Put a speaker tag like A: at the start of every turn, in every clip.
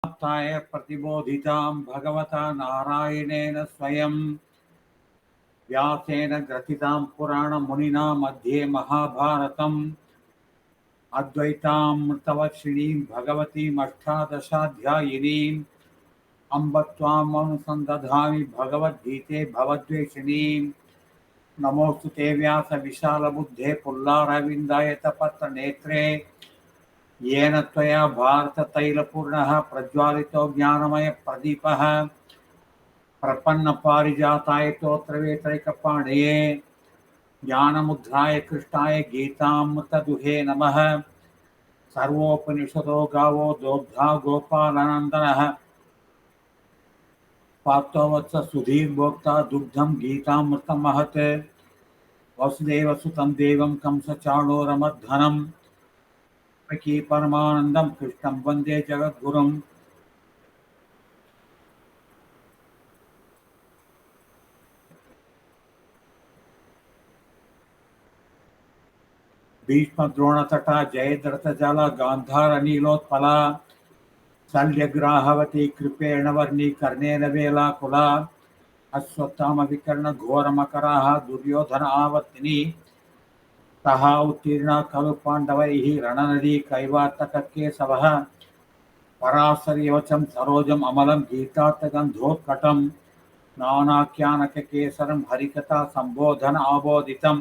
A: ताय प्रतिबोधितां भगवता नारायणेन स्वयं व्यासेन ग्रथितां पुराणमुनिना मध्ये महाभारतम् अद्वैतामृतवर्षिणीं भगवतीम् अष्टादशाध्यायिनीम् अम्ब त्वामनुसन्दधामि भगवद्गीते भवद्वेषिणीम् नमोऽस्तु ते व्यास विशालबुद्धे पुल्लारविन्दायतपत्रनेत्रे येन त्वया भारततैलपूर्णः प्रज्वालितो ज्ञानमयप्रदीपः प्रपन्नपारिजाताय तोत्रवेत्रैकपाणये ज्ञानमुद्राय कृष्णाय गीतामृतदुहे नमः। सर्वोपनिषदो गावो दोग्धा गोपालनन्दनः पार्थो वत्स सुधीर्भोक्ता दुग्धं गीतामृतमहत् वसुदेवसुतं देवं कंसचाणूरमर्दनम् देवकी परमानन्दं कृष्णं वन्दे जगद्गुरुम्। भीष्मद्रोणतटा जयद्रथजला गान्धारनीलोत्पला शल्यग्राहवती कृपेण वर्णी कर्णेन वेलाकुला अश्वत्थामविकर्णघोरमकराः दुर्योधन आवर्तिनी तः उत्तीर्णा खलु पाण्डवैः रणनदी कैवातककेशवः पराशर्यवचं सरोजम् अमलं गीतार्थगन्धोत्कटं नानाख्यानककेसरं हरिकथा सम्बोधन आबोधितं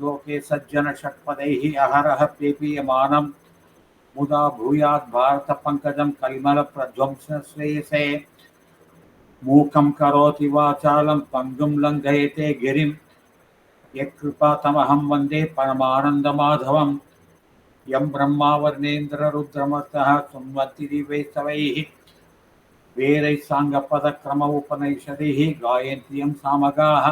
A: लोके सज्जन षट्पदैः अहरह पेपीयमानं मुदा भूयात् भारत पंकजं कलिमल प्रध्वंस श्रेयसे मूकं करोति वाचालं पंगुं लंघयते गिरिं यत्कृपातमहं वन्दे परमानन्दमाधवं यं ब्रह्मा वर्णेन्द्र रुद्रमर्तः सुन्वन्ति दिवैस्तवैः वेदैः साङ्गपदक्रम उपनिषदैः गायन्ति यं सामगाः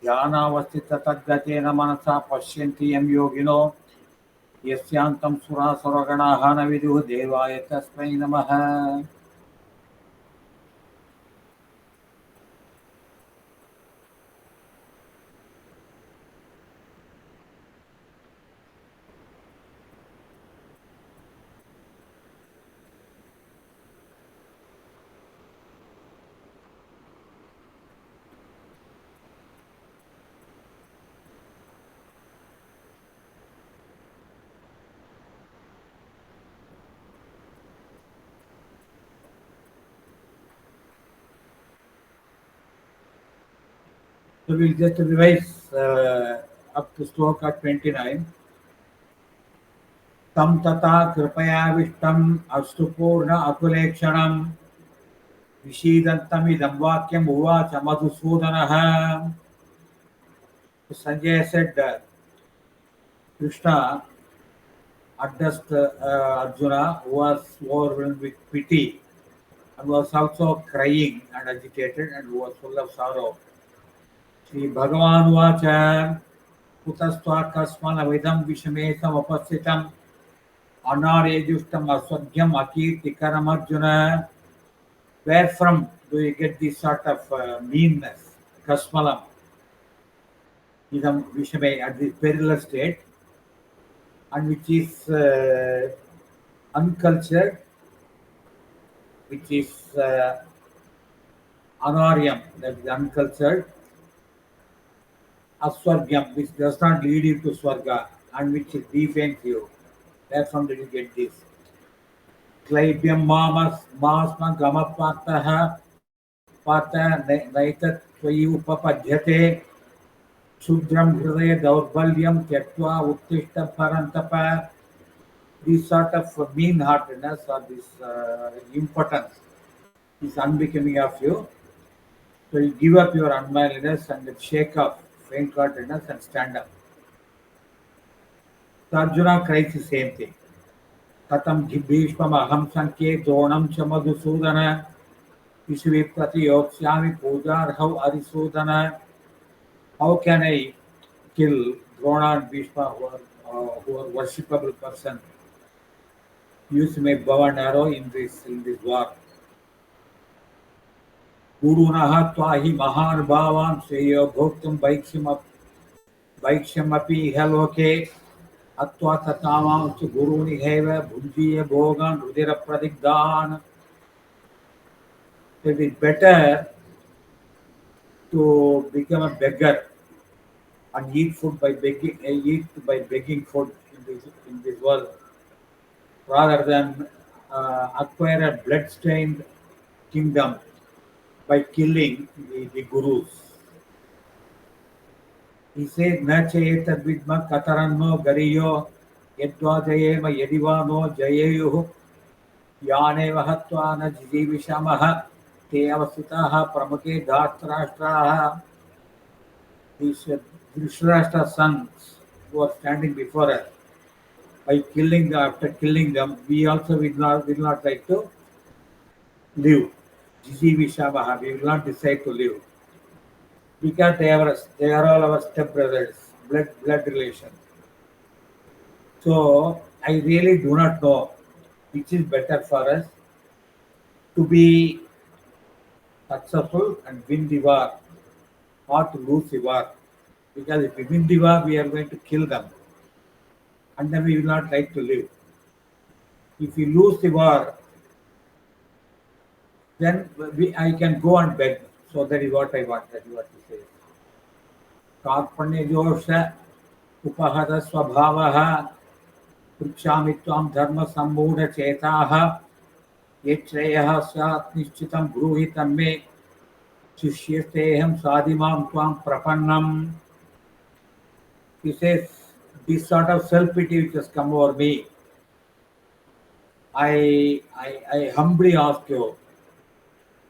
A: ध्यानावस्थिततद्गतेन मनसा पश्यन्ति यं योगिनो यस्यान्तं सुरासुरगणाः न विदुः देवाय तस्मै नमः। So we'll just revise up to sloka 29. Tam tata कृपयाविष्टम् अश्रुपूर्ण अकुलेक्षणम् विषीदन्तमिदं वाक्यम् उवाच मधुसूदनः. Sanjay said, Krishna addressed Arjuna, who was overwhelmed with pity and was also crying and agitated and who was full of sorrow. Shri Bhagavan Vacha कुतस्त्वाकस्मलमिदं विषमे समुपस्थितम् अनार्यजुष्टम् अस्वद्यम् अकीर्तिकरम् Arjun. Where from do you get this sort of meanness, kasmalam, idam vishame, at this perilous state, and which is uncultured, which is anaryam, that is uncultured, aswargyam, which does not lead you to swarga, and which defames you. Where from did you get this? Klaibyam masma gamapartaha pata naitat tvayi upapadhyate Shudram hridaya daurbalyam tyaktva uttishta parantapa. This sort of mean-heartedness or this impotence is unbecoming of you. So you give up your unmanliness and shake off faint-heartedness and stand up. So Arjuna cries the same thing. Katam bhishmam aham sankhe dronam cha madhusudana ishvi pratiyoksyami pujarhau arisudana. How can I kill Drona and Bhishma, who are worshipable person? Use my bow and arrow in this war. Gurunaha tvahi mahan bhavan seyo bhoktum bhaikshyamapi ihaloke Atvatatamanchu guruni heva bhunjiya bhogan rudira pradigdhan. It is better to become a beggar and eat by begging food in this world, rather than acquire a blood-stained kingdom by killing the gurus. He says, "Na chayeta vidma kataranno gariyo yadva jayema yadivano jayeyuh yaneva hatva na jivishamaha te avasitaha pramuke dharatrashtraha." These Dhritarashtra's sons who are standing before us, by after killing them, we also will not like to live. Jivishamaha, we will not decide to live. Because they are all our stepbrothers, blood relation. So I really do not know which is better for us to be successful and win the war, or to lose the war. Because if we win the war, we are going to kill them, and then we will not like to live. If we lose the war, then I can go and beg. So that is what I want. That is what he says. Karpanyajosha upahada swabhavaha पृच्छामि त्वां धर्मसम्मूढचेताः यच्छ्रेयः स्यात् निश्चितं ब्रूहि तन्मे शिष्यस्तेऽहं साधिमां त्वां प्रपन्नम्. He says, this sort of self-pity which has come over me, I humbly ask you,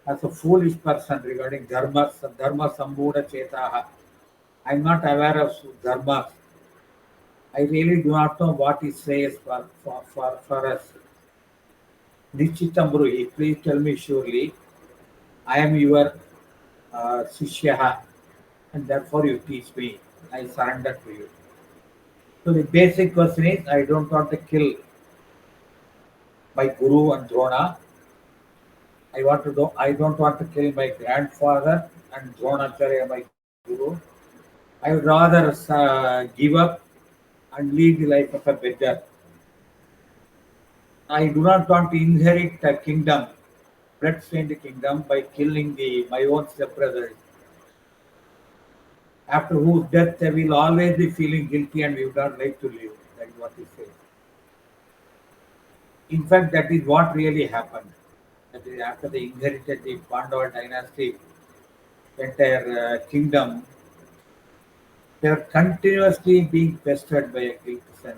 A: as a foolish person regarding dharma sambhuda chetaha, I am not aware of dharma. I really do not know what he says for us. Nichitam Bruhi, please tell me surely, I am your Sishyaha, and therefore you teach me. I surrender to you. So the basic question is, I don't want to kill my Guru and Drona. I don't want to kill my grandfather and Dronacharya, my Guru. I would rather give up and lead the life of a beggar. I do not want to inherit a kingdom, blood-stained kingdom, by killing my own stepbrothers, after whose death I will always be feeling guilty and we would not like to live. That is what he says. In fact, that is what really happened. That is, after they inherited the Pandava dynasty, entire kingdom, they are continuously being pestered by a guilt sense.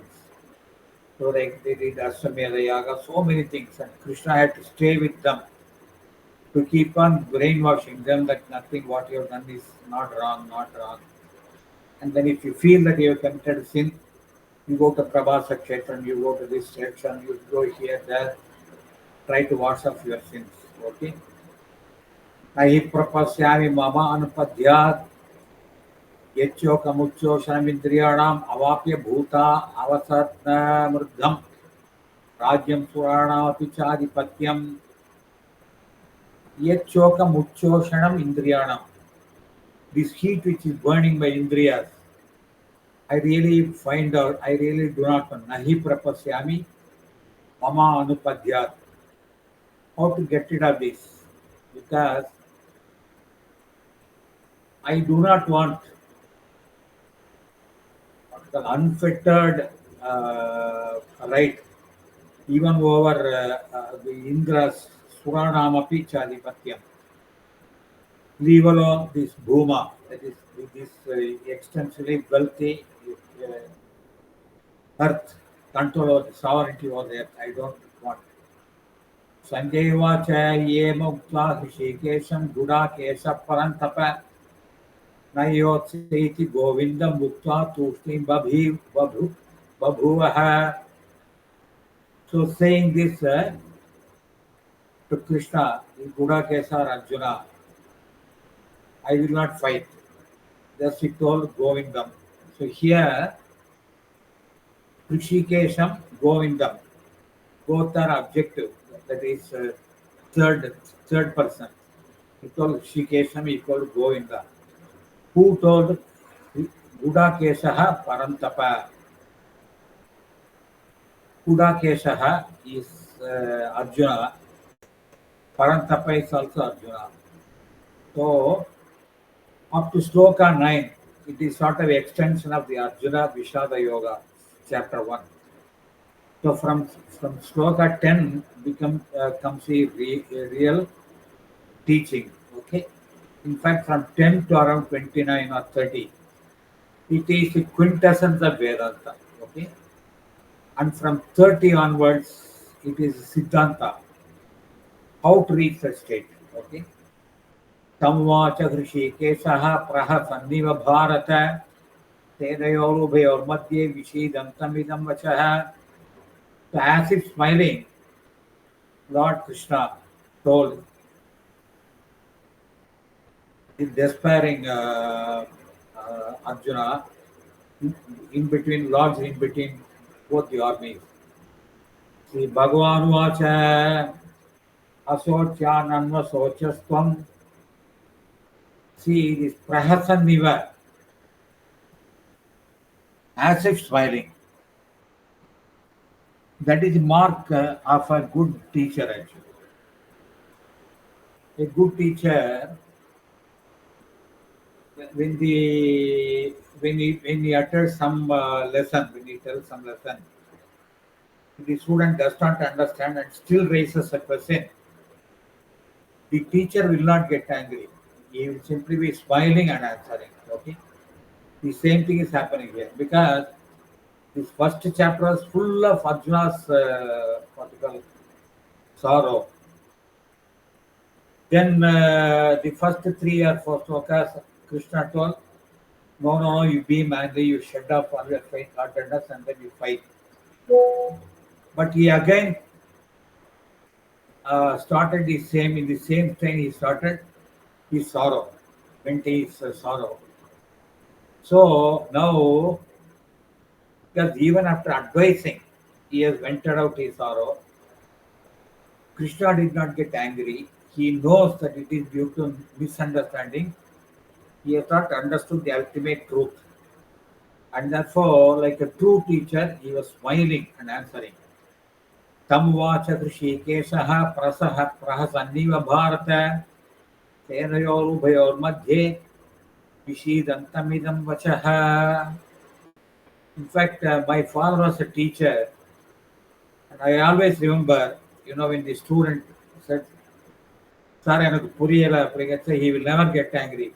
A: So they did Ashwamedha Yaga, so many things, and Krishna had to stay with them to keep on brainwashing them that nothing what you have done is not wrong, not wrong. And then if you feel that you have committed sin, you go to Prabhasa Kshetram, you go to this section, you go here, there, try to wash off your sins. Okay? Nahi prapasyami mama anupadhyat यच्चोकमुच्चोषणमिन्द्रियाणाम् अवाप्य भूता अवसर्मृद्धम् राज्यं सुराणामपि चाधिपत्यम् यच्चोकमुच्चोषणम् इन्द्रियाणाम्. This heat which is burning my indriyas, I really do not know. Nahi prapasyami mama anupadhyat. How to get rid of this? Because I do not want the unfettered right even over the Indra's Suranamapi Chadipatyam. Leave alone this Bhuma, that is this extensively wealthy earth, control over the sovereignty over the earth. I don't want. Sanjay Vacha Yema Ukta Hishikesham Gudakesha Parantapa Nayotseiti Govindam Mukta Tushtim Babhuvaha. So saying this to Krishna, Gudakesha Arjuna, I will not fight. Just he told Govindam. So here, Rishikesham, Govindam, both are objective. That is third person. He told Rishikesham equal Govinda. Who told Gudakesha Parantapa? Kudakeshaha is Arjuna. Parantapa is also Arjuna. So up to Sloka 9, it is sort of extension of the Arjuna Vishada Yoga, chapter 1. So from Sloka 10 comes a real teaching. Okay. In fact, from 10 to around 29 or 30, it is the quintessence of Vedanta. Okay. And from 30 onwards, it is Siddhanta, how to reach that state. Okay. संवाच ऋषिकेशः प्रहसन्निव Bharat तेनयोरुभयोर्मध्ये विषीदन्तमिदं वचः. So as if smiling, Lord Krishna told the despairing Arjuna, in between lords, in between both the armies. See, Bhagavan Vacha Asocyananva Sochastvam. See, this Prahasan Niva, as if smiling. That is the mark of a good teacher, actually. A good teacher, when he utters some lesson, when he tells some lesson, the student does not understand and still raises a question, the teacher will not get angry. He will simply be smiling and answering. Okay. The same thing is happening here because this first chapter is full of Arjuna's particular sorrow. Then the first 3 or 4 slokas, Krishna told, no, you be manly, you shut up all your faint-heartedness and then you fight. But he again started in the same strain he started his sorrow, went his sorrow. So now, because even after advising, he has vented out his sorrow, Krishna did not get angry. He knows that it is due to misunderstanding. He has not understood the ultimate truth. And therefore, like a true teacher, he was smiling and answering. Tam vacha Hrishikeshaha prasaha prahasanniva bharata tenayorubhayor madhye vishidantamidam vachaha. In fact, my father was a teacher, and I always remember, when the student said, "Sir, எனக்கு புரியல," அப்படிங்கறத he will never get angry.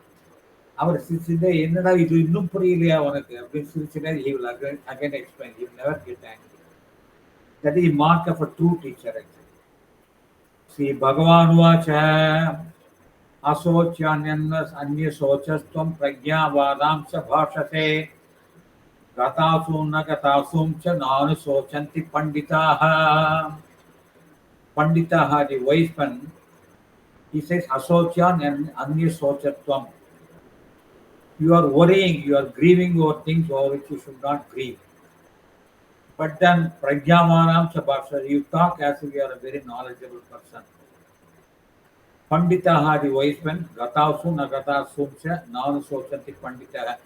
A: அவர் சிரிச்சுட்டே, என்னடா இது இன்னும் புரியலையா உனக்கு அப்படின்னு சிரிச்சுட்டே, he will again explain. He will never get angry. That is the mark of a true teacher, actually. See, Bhagavan Vacha Asocyanyannas Anyasocastvam Pragyavadamsa Bhashate Gatasum na Gatasum cha Nanu Sochanti Panditaha. Panditaha, the wise man, he says Asocyan and Anyasochatvam. You are worrying, you are grieving over things over which you should not grieve. But then, Pragyamanam Sabhasha, you talk as if you are a very knowledgeable person. Panditaha, the wise men, Gatasu Nagatasum cha Nanu Sochanti Panditaha.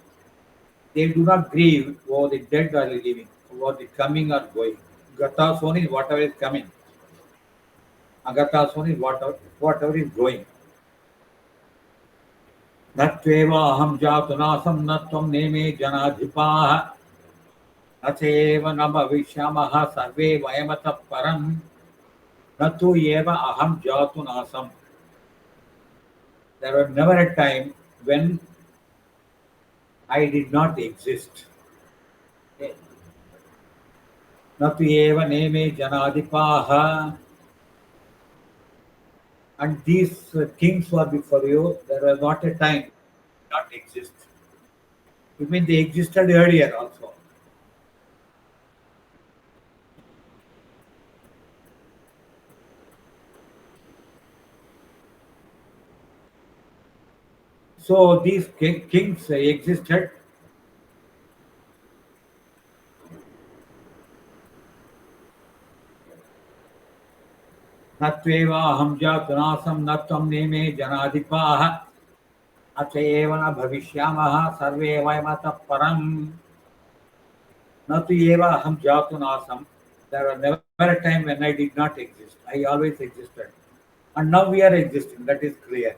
A: They do not grieve over the dead or the living, over the coming or going. Gatasoni is whatever is coming. Agatasoni is whatever is going. Natveva aham jatunasam natvam neme janadhipaha Atheva nama vishyamaha sarve vayamata param Natu eva aham jatunasam. There was never a time when I did not exist. Natu eva neme janadhipaha. And these kings were before you, there was not a time not exist. You mean they existed earlier also. So these kings existed. Natveva aham jatunasam natvam neme janadhipaha Atheva na bhavishyamaha sarve vayamata param Natu eva aham jatunasam. There was never a time when I did not exist. I always existed. And now we are existing. That is clear.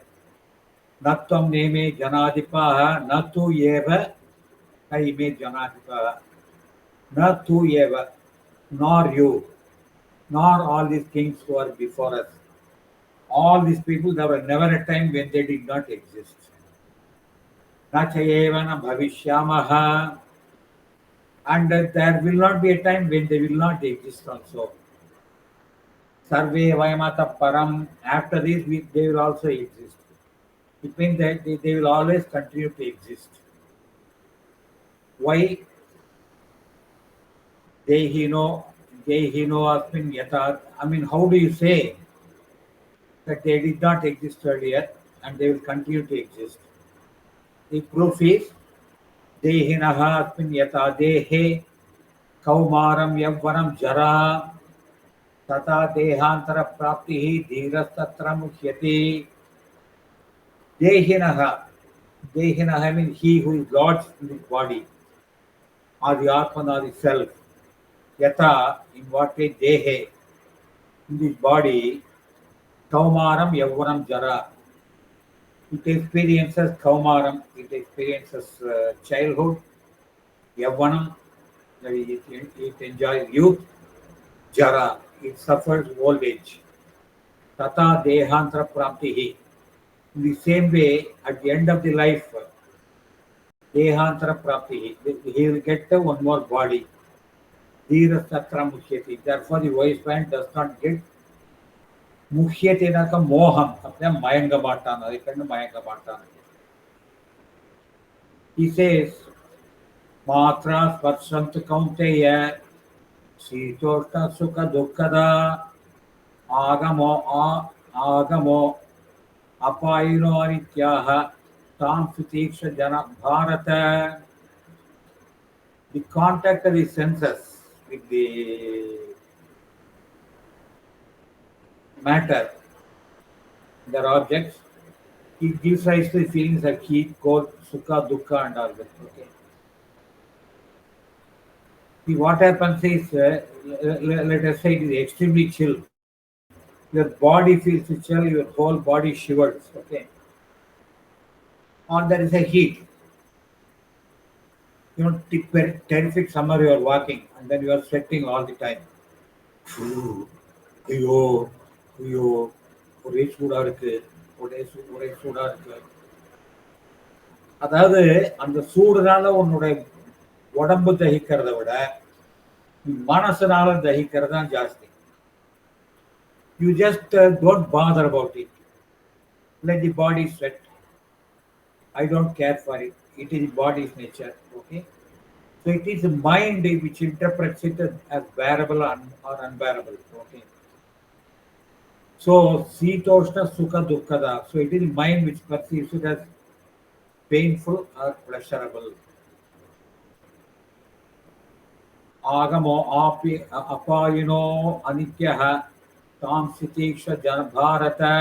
A: Natvam neme janadipaha natu eva kaime janadipaha natu eva nor you nor all these kings who are before us. All these people, there was never a time when they did not exist. Na chayeva na bhavishyamaha, and there will not be a time when they will not exist also. Sarve vayamata param, after this they will also exist. It means that they will always continue to exist. Why? Dehino, Dehino asmin yata. I mean, how do you say that they did not exist earlier and they will continue to exist? The proof is Dehinaha asmin yata dehe kaumaram yavvanam jara tata dehantara praptihi dhirastatra mukhyati. Dehinaha. Dehinaha means he who is lodged in his body, or the Atman or the self. Yata, in what way? Dehe, in this body, kaumaram yavvanam jara. It experiences kaumaram, it experiences childhood, yavvanam, that is, it enjoys youth, jara, it suffers old age. Tata dehantra praptihi. In the same way, at the end of the life, dehantra praptihi, he will get one more body. Dhirastatra mukhyati. Therefore, the wise man does not get muhyate naka moham. Apne mayanga matana. They can't mayanga matana. He says, Matra sparsantu kaunteya sitoshna sukha dukkada agamo apayino anityaha tam sutiksha jana bharata. The contact of the senses with the matter, their objects, it gives rise to the feelings like heat, cold, sukha, dukkha, and all that. Okay. See, what happens is, let us say it is extremely chill. Your body feels the chill, your whole body shivers. Okay. Or there is a heat. Terrific summer you are walking, and then you are sweating all the time. ஐயோ ஐயோ ஒரே சூடா இருக்கு ஒரே சூடா இருக்கு. அதாவது அந்த சூடுனால உன்னுடைய உடம்பு தகிக்கிறத விட மனசுனால தகிக்கிறது தான் ஜாஸ்தி. You just don't father about it. Let the body sweat. I don't care for it. It is the body's nature. Okay. So it is the mind which interprets it as bearable or unbearable. Okay. So sitoshna sukha dukkada. So it is the mind which perceives it as painful or pleasurable. Agamo apayino anityaha tam sitiksha janabharata.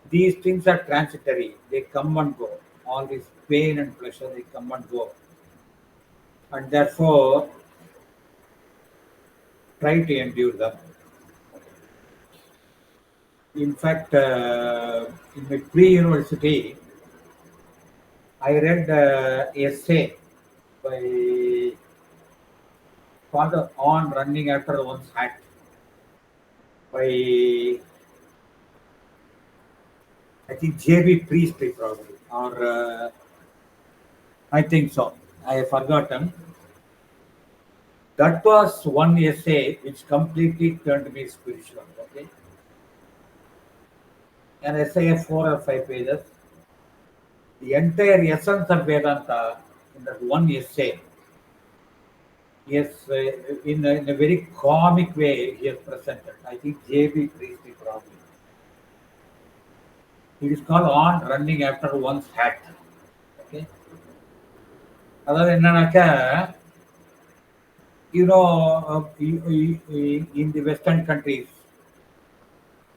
A: These things are transitory. They come and go. All this pain and pleasure, they come and go. And therefore, try to endure them. In fact, in my pre-university, I read essay by Father on running after one's hat by I think J.B. Priestley probably, or I think so. I have forgotten. That was one essay which completely turned me spiritual. Okay, an essay of 4 or 5 pages. The entire essence of Vedanta in that one essay. Yes, in a very comic way he has presented. I think J.B. Priestley probably. It is called on running after one's hat. Okay. அதாவது என்னன்னாக்கா, in the western countries,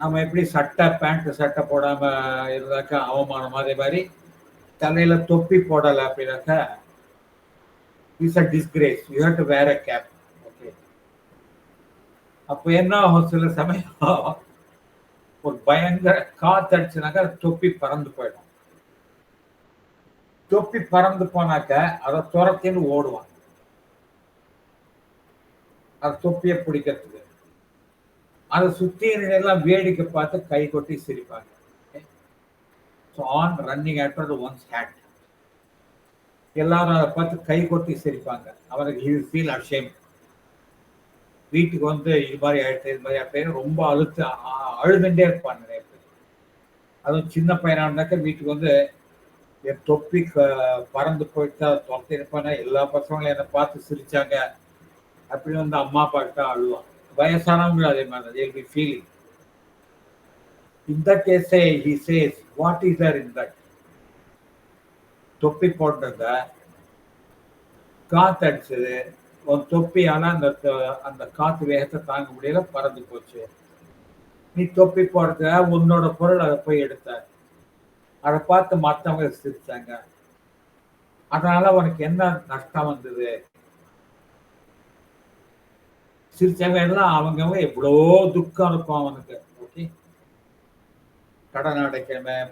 A: நம்ம எப்படி சட்டை போடாம இருந்தாக்கா அவமானம், அதே மாதிரி தலையில தொப்பி போடலை அப்படின்னாக்கா it's a disgrace. You have to wear a cap. Okay. அப்போ என்ன ஆகும், சில சமயம் ஒரு பயங்கர காத்தடிச்சுனாக்கா தொப்பி பறந்து போயிடும். தொப்பி பறந்து போனாக்க அதை துரத்தின்னு ஓடுவான், அது தொப்பியை பிடிக்கிறதுக்கு. அதை சுத்தி எல்லாம் வேடிக்கை பார்த்து கை கொட்டி சிரிப்பாங்க. So on running after the one's hat, எல்லாரும் அதை பார்த்து கை கொட்டி சிரிப்பாங்க. அவருக்கு he will feel ashamed. வீட்டுக்கு வந்து இது மாதிரி ஆயிடுச்சு, இது மாதிரி ஆயிடுச்சு ரொம்ப அழுதுண்டே இருப்பாங்க நிறைய பேர். அதுவும் சின்ன பையனா இருந்தாக்க வீட்டுக்கு வந்து என் தொப்பி பறந்து போயிட்டு துரத்தி இருப்பானே, எல்லா பசங்களும் என்னை பார்த்து சிரிச்சாங்க அப்படின்னு வந்து அம்மா அப்பா கிட்ட அழுவான். வயசானவங்களும் அதே மாதிரி they'll be feeling. In that case, he says, what is there in that? தொப்பி போட்டத காத்து அடிச்சது, ஒரு தொப்பியால அந்த காத்து வேகத்தை தாங்க முடியல, பறந்து போச்சு. நீ தொப்பி போடுற உன்னோட பொருள் அதை போய் எடுத்த, அதை பார்த்து மற்றவங்க சிரிச்சாங்க, அதனால உனக்கு என்ன நஷ்டம் வந்தது? சிரிச்சவங்க எல்லாம் அவங்கவுங்க எவ்வளோ துக்கம் இருக்கும் அவனுக்கு. ஓகே, கடன் அடைக்கிறவன்,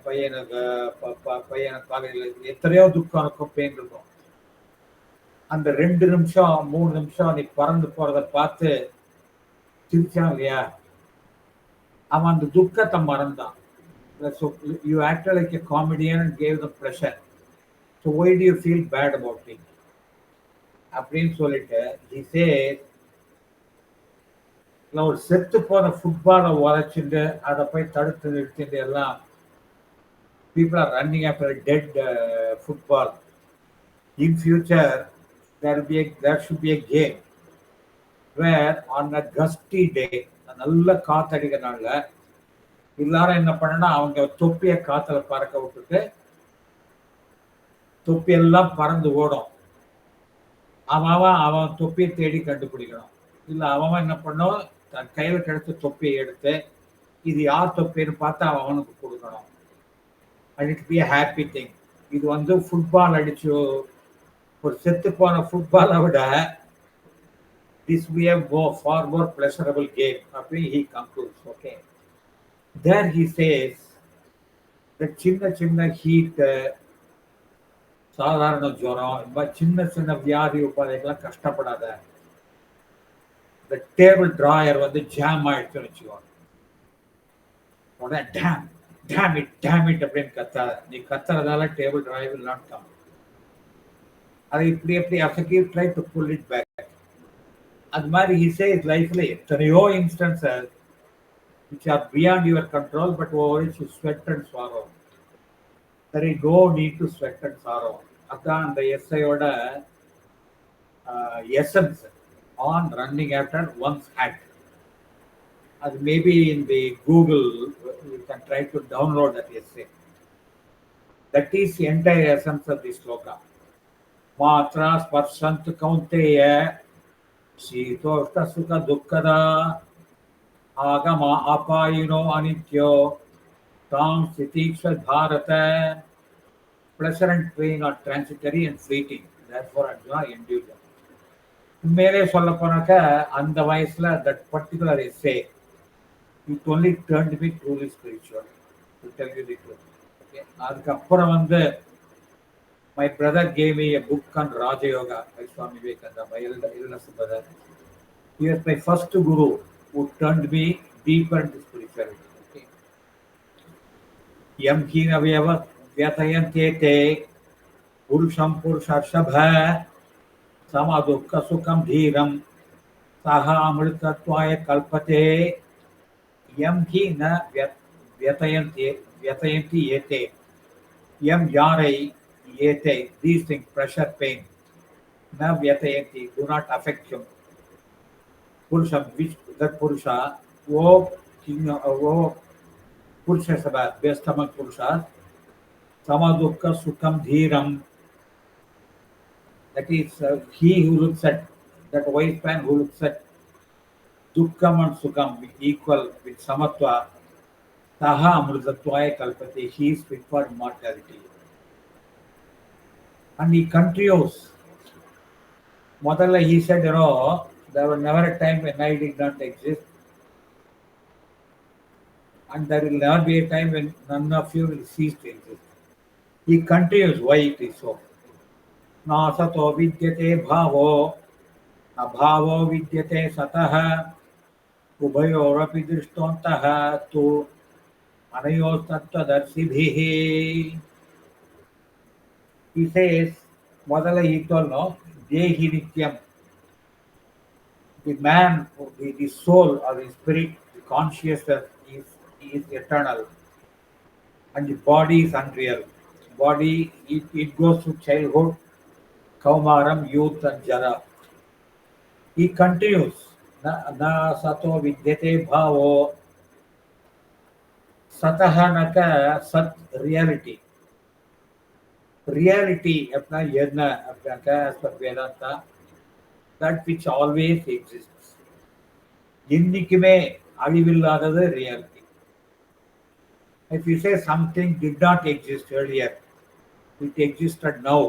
A: பையனை காலையில் எத்தனையோ துக்கம் இருக்கும், பெயின் இருக்கும். அந்த 2 நிமிஷம் 3 நிமிஷம் நீ பறந்து போறதை பார்த்து சிரிச்சான் இல்லையா, அவன் அந்த துக்கத்தை மறந்தான். So you acted like a comedian and gave them pleasure. So why do you feel bad about it? அப்படின்னு சொல்லிட்டு he says, ஒரு செத்து போன ஃபுட்பாலை உரைச்சுட்டு அதை போய் தடுத்து நிறுத்திட்டு எல்லாம் people are running after a dead football. In future there should be a game where on a gusty day, நல்ல காத்தடிக்கிறனால எல்லாரும் என்ன பண்ணனா, அவங்க தொப்பியை காத்துல பறக்க விட்டுட்டு தொப்பி எல்லாம் பறந்து ஓடும். அவன் தொப்பியை தேடி கண்டுபிடிக்கணும். இல்ல அவன் என்ன பண்ணும், தன் கையில கிடைச்ச தொப்பியை எடுத்து இது யார் தொப்பின்னு பார்த்து அவனுக்கு கொடுக்கணும். And it be a happy thing. இது வந்து ஃபுட்பால் அடிச்சு ஒரு செத்து போன ஃபுட்பாலை விட this be a far more pleasurable game. அப்படின்னு he concludes. Okay, there he says that சின்ன ஹீட், சாதாரண ஜுரம், இந்த மாதிரி சின்ன வியாதி உபாதைகள்லாம் கஷ்டப்படாத. இந்த டேபிள் டிராயர் வந்து ஜாம் ஆயிடுச்சுன்னு வச்சுக்கோ, உடனே டேம் இட் அப்படின்னு கத்தாத. நீ கத்துறதால table drawer will not come. அதை இப்படி அசக்கி try to pull it back. அது மாதிரி he says லைஃப்ல எத்தனையோ instances which are beyond your control but over which you sweat and sorrow. There is no need to sweat and sorrow. அதான் அந்த எஸ்ஐயோட essence on running after one's hat. அது maybe in the Google you can try to download that essay. That is the entire essence of this sloka. Matra sparshant kaunteya shitoshta sukha dukkada agama apayino anityo tam sitiksha bharata. Pleasure and pain are transitory and fleeting. Therefore Arjuna endured them. மேலே சொல்ல போனாக்க அந்த வயசுல that particular essay it only turned me truly spiritual, to tell you the truth. Okay, அதுக்கப்புறம் வந்து my brother gave me a book on Raja Yoga by Swami Vivekananda, my eldest brother. He was my first guru who turned me deeper into spirituality. Okay, yam hina vyatayante purusham purusharshapha sama dukkha sukham dhiram saha amritattvaya kalpate yam hina vyatayanti ete yam yarai ete. These things, pressure, pain, na vyatayanti, do not affect him. Purusha, which that Purusha, wo Purusha Sabha, best among Purushas, sama dukkha sukham dhiram. That is, he who looks at, that wise man who looks at dukkam and sukham equal with samatva, taha amritattvaya kalpate, he is fit for immortality. And he continues. Modala he said, there was never a time when I did not exist. and there will never be a time when none of you will cease to exist. He continues why it is so. नासतो विद्यते भावो अभावो विद्यते सतः उभयोरपि दृष्टोऽन्तः तु अनयोस्तत्त्वदर्शिभिः. He says, ಮೊದಲ ಈಕ್ವಲ್ನು ದೇಹಿ ನಿತ್ಯಂ. The man, the soul or the spirit, the consciousness is eternal, and the body is unreal. Body, it goes to childhood, kaumaram, youth, and jara. He continues, na sato vidyate bhavo, sataha naka sat reality. Reality, apna yedna, apna as per Vedanta, that which always exists. என்னைக்குமே அழிவில்லாதது reality. If you say something did not exist earlier, it existed now,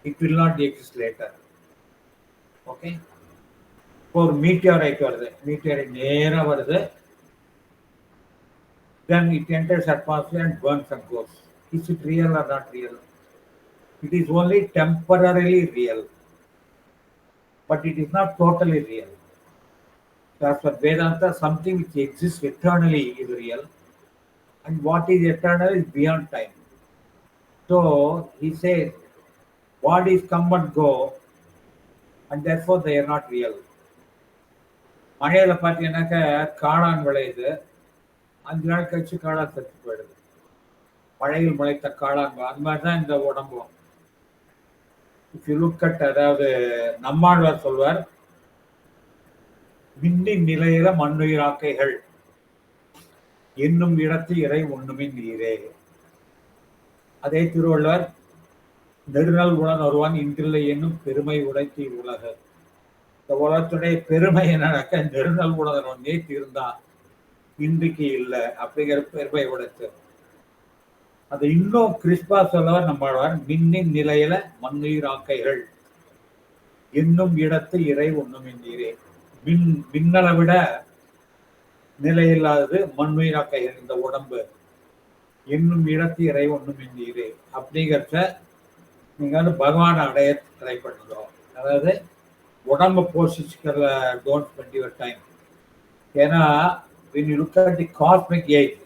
A: it will not exist later. Okay? For meteorite வருது, meteorite நேரா வருது, then it enters atmosphere and burns and goes. Is it real or not real? It is only temporarily real, but it is not totally real. As for Vedanta, something which exists eternally is real, and what is eternal is beyond time. So he says, bodies come and go, and therefore they are not real. மழையில பார்த்தீங்கன்னாக்க காளான் விளையுது, 5 நாள் கழிச்சு காளான் செத்து போயிடுது. மழையில் முளைத்த காளான் அந்த மாதிரி தான் இந்த உடம்பும். If you look at, அதாவது நம்மாழ்வார் சொல்வார், விண்ணின் நிலையில மண்ணுயிராக்கைகள் என்னும் இடத்தில் இறை ஒண்ணுமின் நீரே. அதே திருவள்ளுவர், நெடுநாள் உலன் ஒருவன் இன்றில்லை என்னும் பெருமை உடைத்தி உலக. இந்த உலகத்துடைய பெருமை என்னன்னாக்க நெடுநாள் உலகன் நேற்று இருந்தா இன்றைக்கு இல்லை அப்படிங்கிற பெருமை உடைத்து. அது இன்னும் கிறிஸ்பா சொல்லவர் நம்மாழ்வார், மின்னின் நிலையில மண்ணுயிராக்கைகள் என்னும் இடத்தில் இறை ஒண்ணுமின் நீரே. மின்னலை விட நிலையில்லாதது மண்ணுயிராக்கைகள் இந்த உடம்பு, என்னும் இடத்து இறை ஒண்ணுமின் நீரே. அப்படிங்கிறத நீங்க வந்து பகவான் அடைய ட்ரை பண்ணுங்க. அதாவது உடம்பு போஷிச்சுக்கிறத டோன்ட் ஸ்பெண்ட் யுவர் டைம். ஏன்னா when you look at the cosmic age,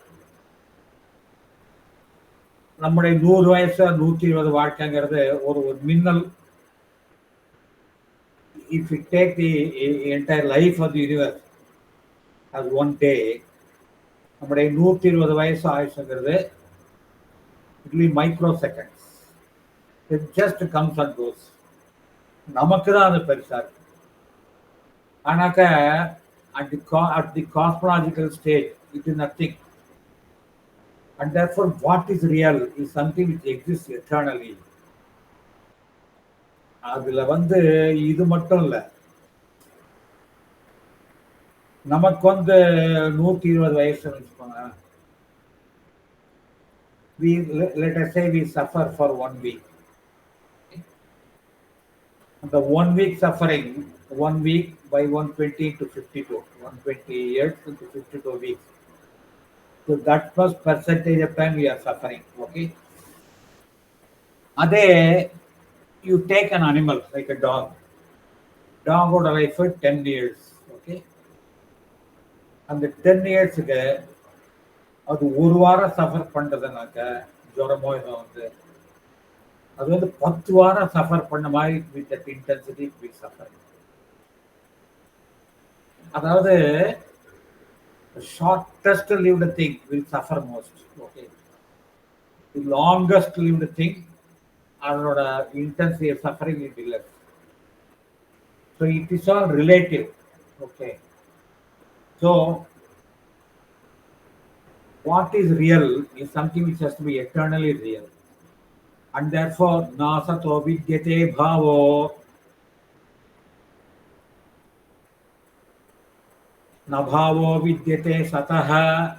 A: நம்முடைய 100 வயசு 120 வாழ்க்கைங்கிறது ஒரு மின்னல். If you take the entire life of the universe as one day, நம்முடைய 120 வயசு ஆயுசுங்கிறது it will be microseconds. It just comes and goes. நமக்கு தான் அது பெருசா இருக்கு. ஆனாக்க at the cosmological stage it is nothing, and therefore what is real is something which exists eternally. அதுல வந்து இது மட்டும் இல்ல, நமக்கு வந்து 120 வயசு வச்சுக்கோங்க. Let us say we suffer for 1 week. The 1 week suffering, 1 week by 120 to 52, 120 years into 52 weeks. So that was percentage of time we are suffering. Okay. Adhe, you take an animal like a dog. Dog would live for 10 years. Okay. And the 10 years க்கு அது ஒரு வாரம் suffer பண்றதுனாக்க ஜுரமோ ஏதோ வந்து அது வந்து 10 வாரம் suffer பண்ண மாதிரி with that intensity we suffer. அதாவது shortest lived thing will suffer most. Okay. The longest lived thing அதனோட intensity of suffering will be less. So it is all relative. Okay. So what is real is something which has to be eternally real, and therefore nasato vidyate bhavo na bhavo vidyate satah.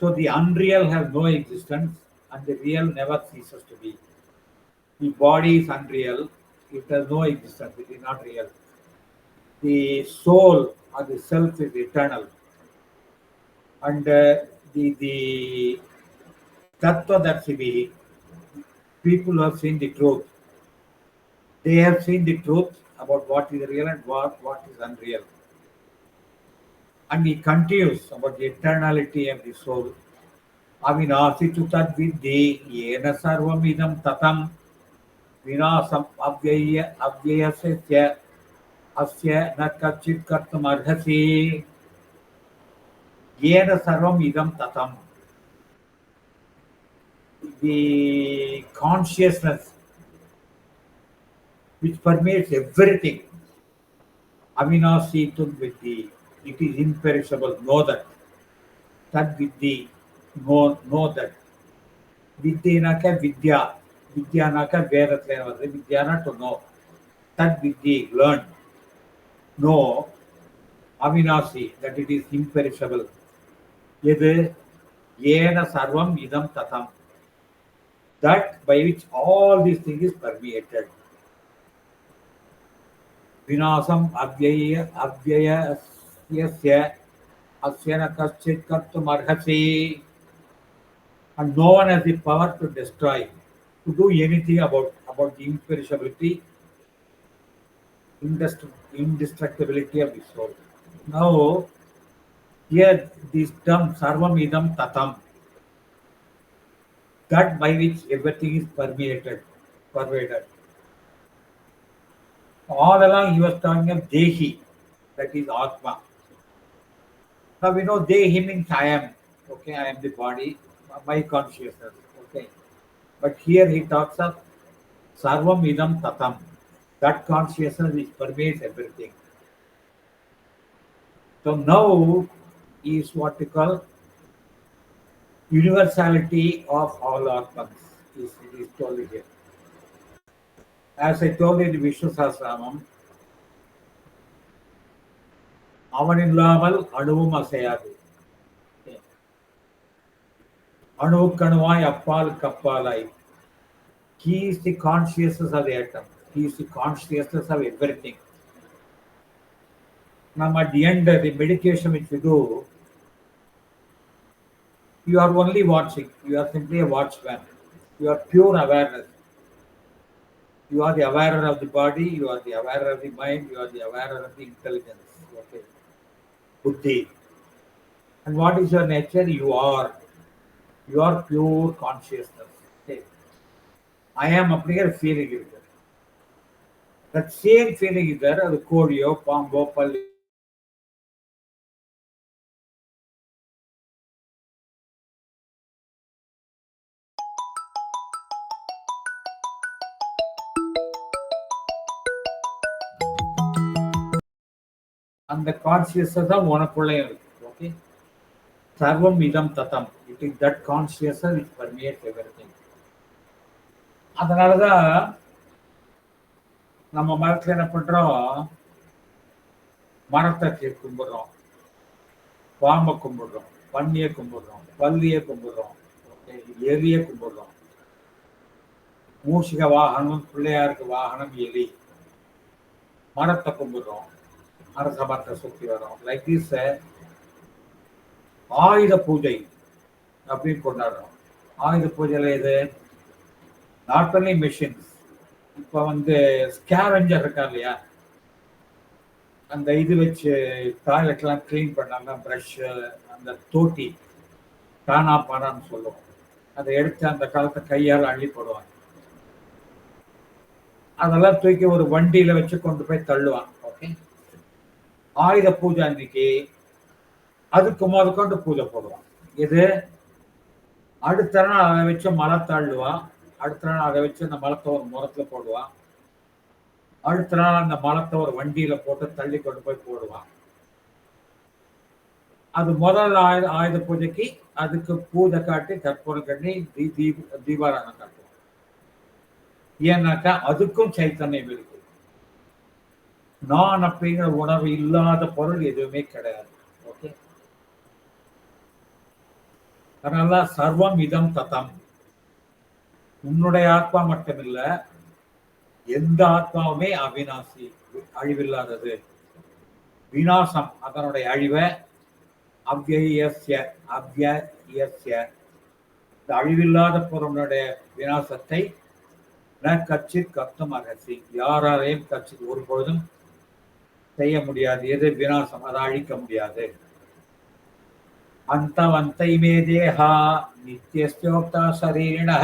A: So the unreal has no existence and the real never ceases to be. The body is unreal, it has no existence, it is not real. The soul or the self is eternal, And the tattva that see people who have seen the truth. They have seen the truth about what is real and what is unreal. And he continues about the eternality of the soul. Avinasi tu tad vidhi yena sarvam idam tatam vinasam avyayasya asya na kachit kartum arhasi yena sarvam idam tatam. The consciousness which permeates everything. Avinasi tu vidhi. It is imperishable. Know that. Tad vidhi. Know that. Vidyanaaka vidya. Vidyanaaka வேதத்துல வருது. Vidyana to know. Tad vidhi, learn. Know. Avinasi, that it is imperishable. எது? Yena sarvam idam tatam. That by which all these things is permeated. Vinasam avyayasya asyana kaschit kartum arhasi. And no one has the power to destroy, to do anything about the imperishability, indestructibility of the soul. Now, here this term sarvam idam tatam, that by which everything is pervaded. All along he was talking of Dehi, that is Atma. Now we know Dehi means I am, okay, I am the body, my consciousness, okay. But here he talks of sarvam idam tatam, that consciousness which pervades everything. So now is what we call universality of all Atmas, is told here. As I told in the Vishnu Sahasranamam, அவன் இல்லாமல் அணுவும் அசையாது. அணுவுக்கணுவாய் அப்பாலுக்கு அப்பாலாய். He is the consciousness of the atom. He is the consciousness of everything. Now at the end of the meditation which we do, you are only watching. You are simply a watchman. You are pure awareness. You are the aware of the body, you are the aware of the mind, you are the aware of the intelligence. Okay. Buddhi. And what is your nature? You are pure consciousness. Okay. I am அப்படிங்கிற feeling இருக்கு. That same feeling is there, அது கோழியோ பாம்போ பள்ளி அந்த consciousness தான் உனக்குள்ளேயும் இருக்கு. Okay. சர்வம் இதம் தத்தம். It is that consciousness which permeates everything. அதனாலதான் நம்ம மரத்துல என்ன பண்றோம்? மரத்தை கும்பிடுறோம், பாம்பை கும்பிடுறோம், பன்னியை கும்பிடுறோம், பல்லியை கும்பிடுறோம், எலியை கும்பிடுறோம். மூஷிக வாகனம், பிள்ளையாருக்கு வாகனம் எலி. மரத்தை கும்பிடுறோம், அரச மரத்தை சுற்றி வரோம். லைக் திஸ் ஆயுத பூஜை அப்படின்னு கொண்டாடுறோம். ஆயுத பூஜையில இது நாட் ஒன்லி மிஷின்ஸ். இப்போ ஸ்கேவெஞ்சர் இருக்கா இல்லையா, அந்த இது வச்சு டாய்லெட்லாம் கிளீன் பண்ணாங்க, ப்ரஷ், அந்த தோட்டி தானா பானான்னு சொல்லுவோம். அதை எடுத்து அந்த காலத்தை கையால் அள்ளி போடுவாங்க. அதெல்லாம் தூக்கி ஒரு வண்டியில வச்சு கொண்டு போய் தள்ளுவான். ஓகே. ஆயுத பூஜை அன்னைக்கு அதுக்கு முதற்கொண்டு பூஜை போடுவான். இது அடுத்த நாள் அதை வச்சு மலை தள்ளுவான். அடுத்த நாள் அதை வச்சு அந்த மலத்தை ஒரு முரத்துல போடுவான். அடுத்த நாள் அந்த மலத்தை ஒரு வண்டியில போட்டு தள்ளி கொண்டு போய் போடுவான். அது முதல் ஆயுத பூஜைக்கு அதுக்கு பூஜை காட்டி கற்பூரம் கட்டி தீபாராதனை காட்டுவான். ஏன்னாக்கா அதுக்கும் சைத்தன்யம் இருக்கு. நான் அப்படிங்கிற உணர்வு இல்லாத பொருள் எதுவுமே கிடையாது. ஓகே. அதனால சர்வம் இதம் தத்தம். உன்னுடைய ஆத்மா மட்டுமில்ல, எந்த ஆத்மாவுமே அவிநாசி, அழிவில்லாதது. விநாசம், அதனுடைய அழிவை அவ்யயஸ்ய அவ்யயஸ்ய இந்த அழிவில்லாத பொருளுடைய விநாசத்தை ந கச்சித் கர்த்தும் அர்ஹசி யாராலையும் கச்சித் ஒருபொழுதும் செய்ய முடியாது. எது விநாசம், அதை அழிக்க முடியாது. அந்தவந்த இமே தேஹா நித்யஸ்யோக்தா சரீரிணः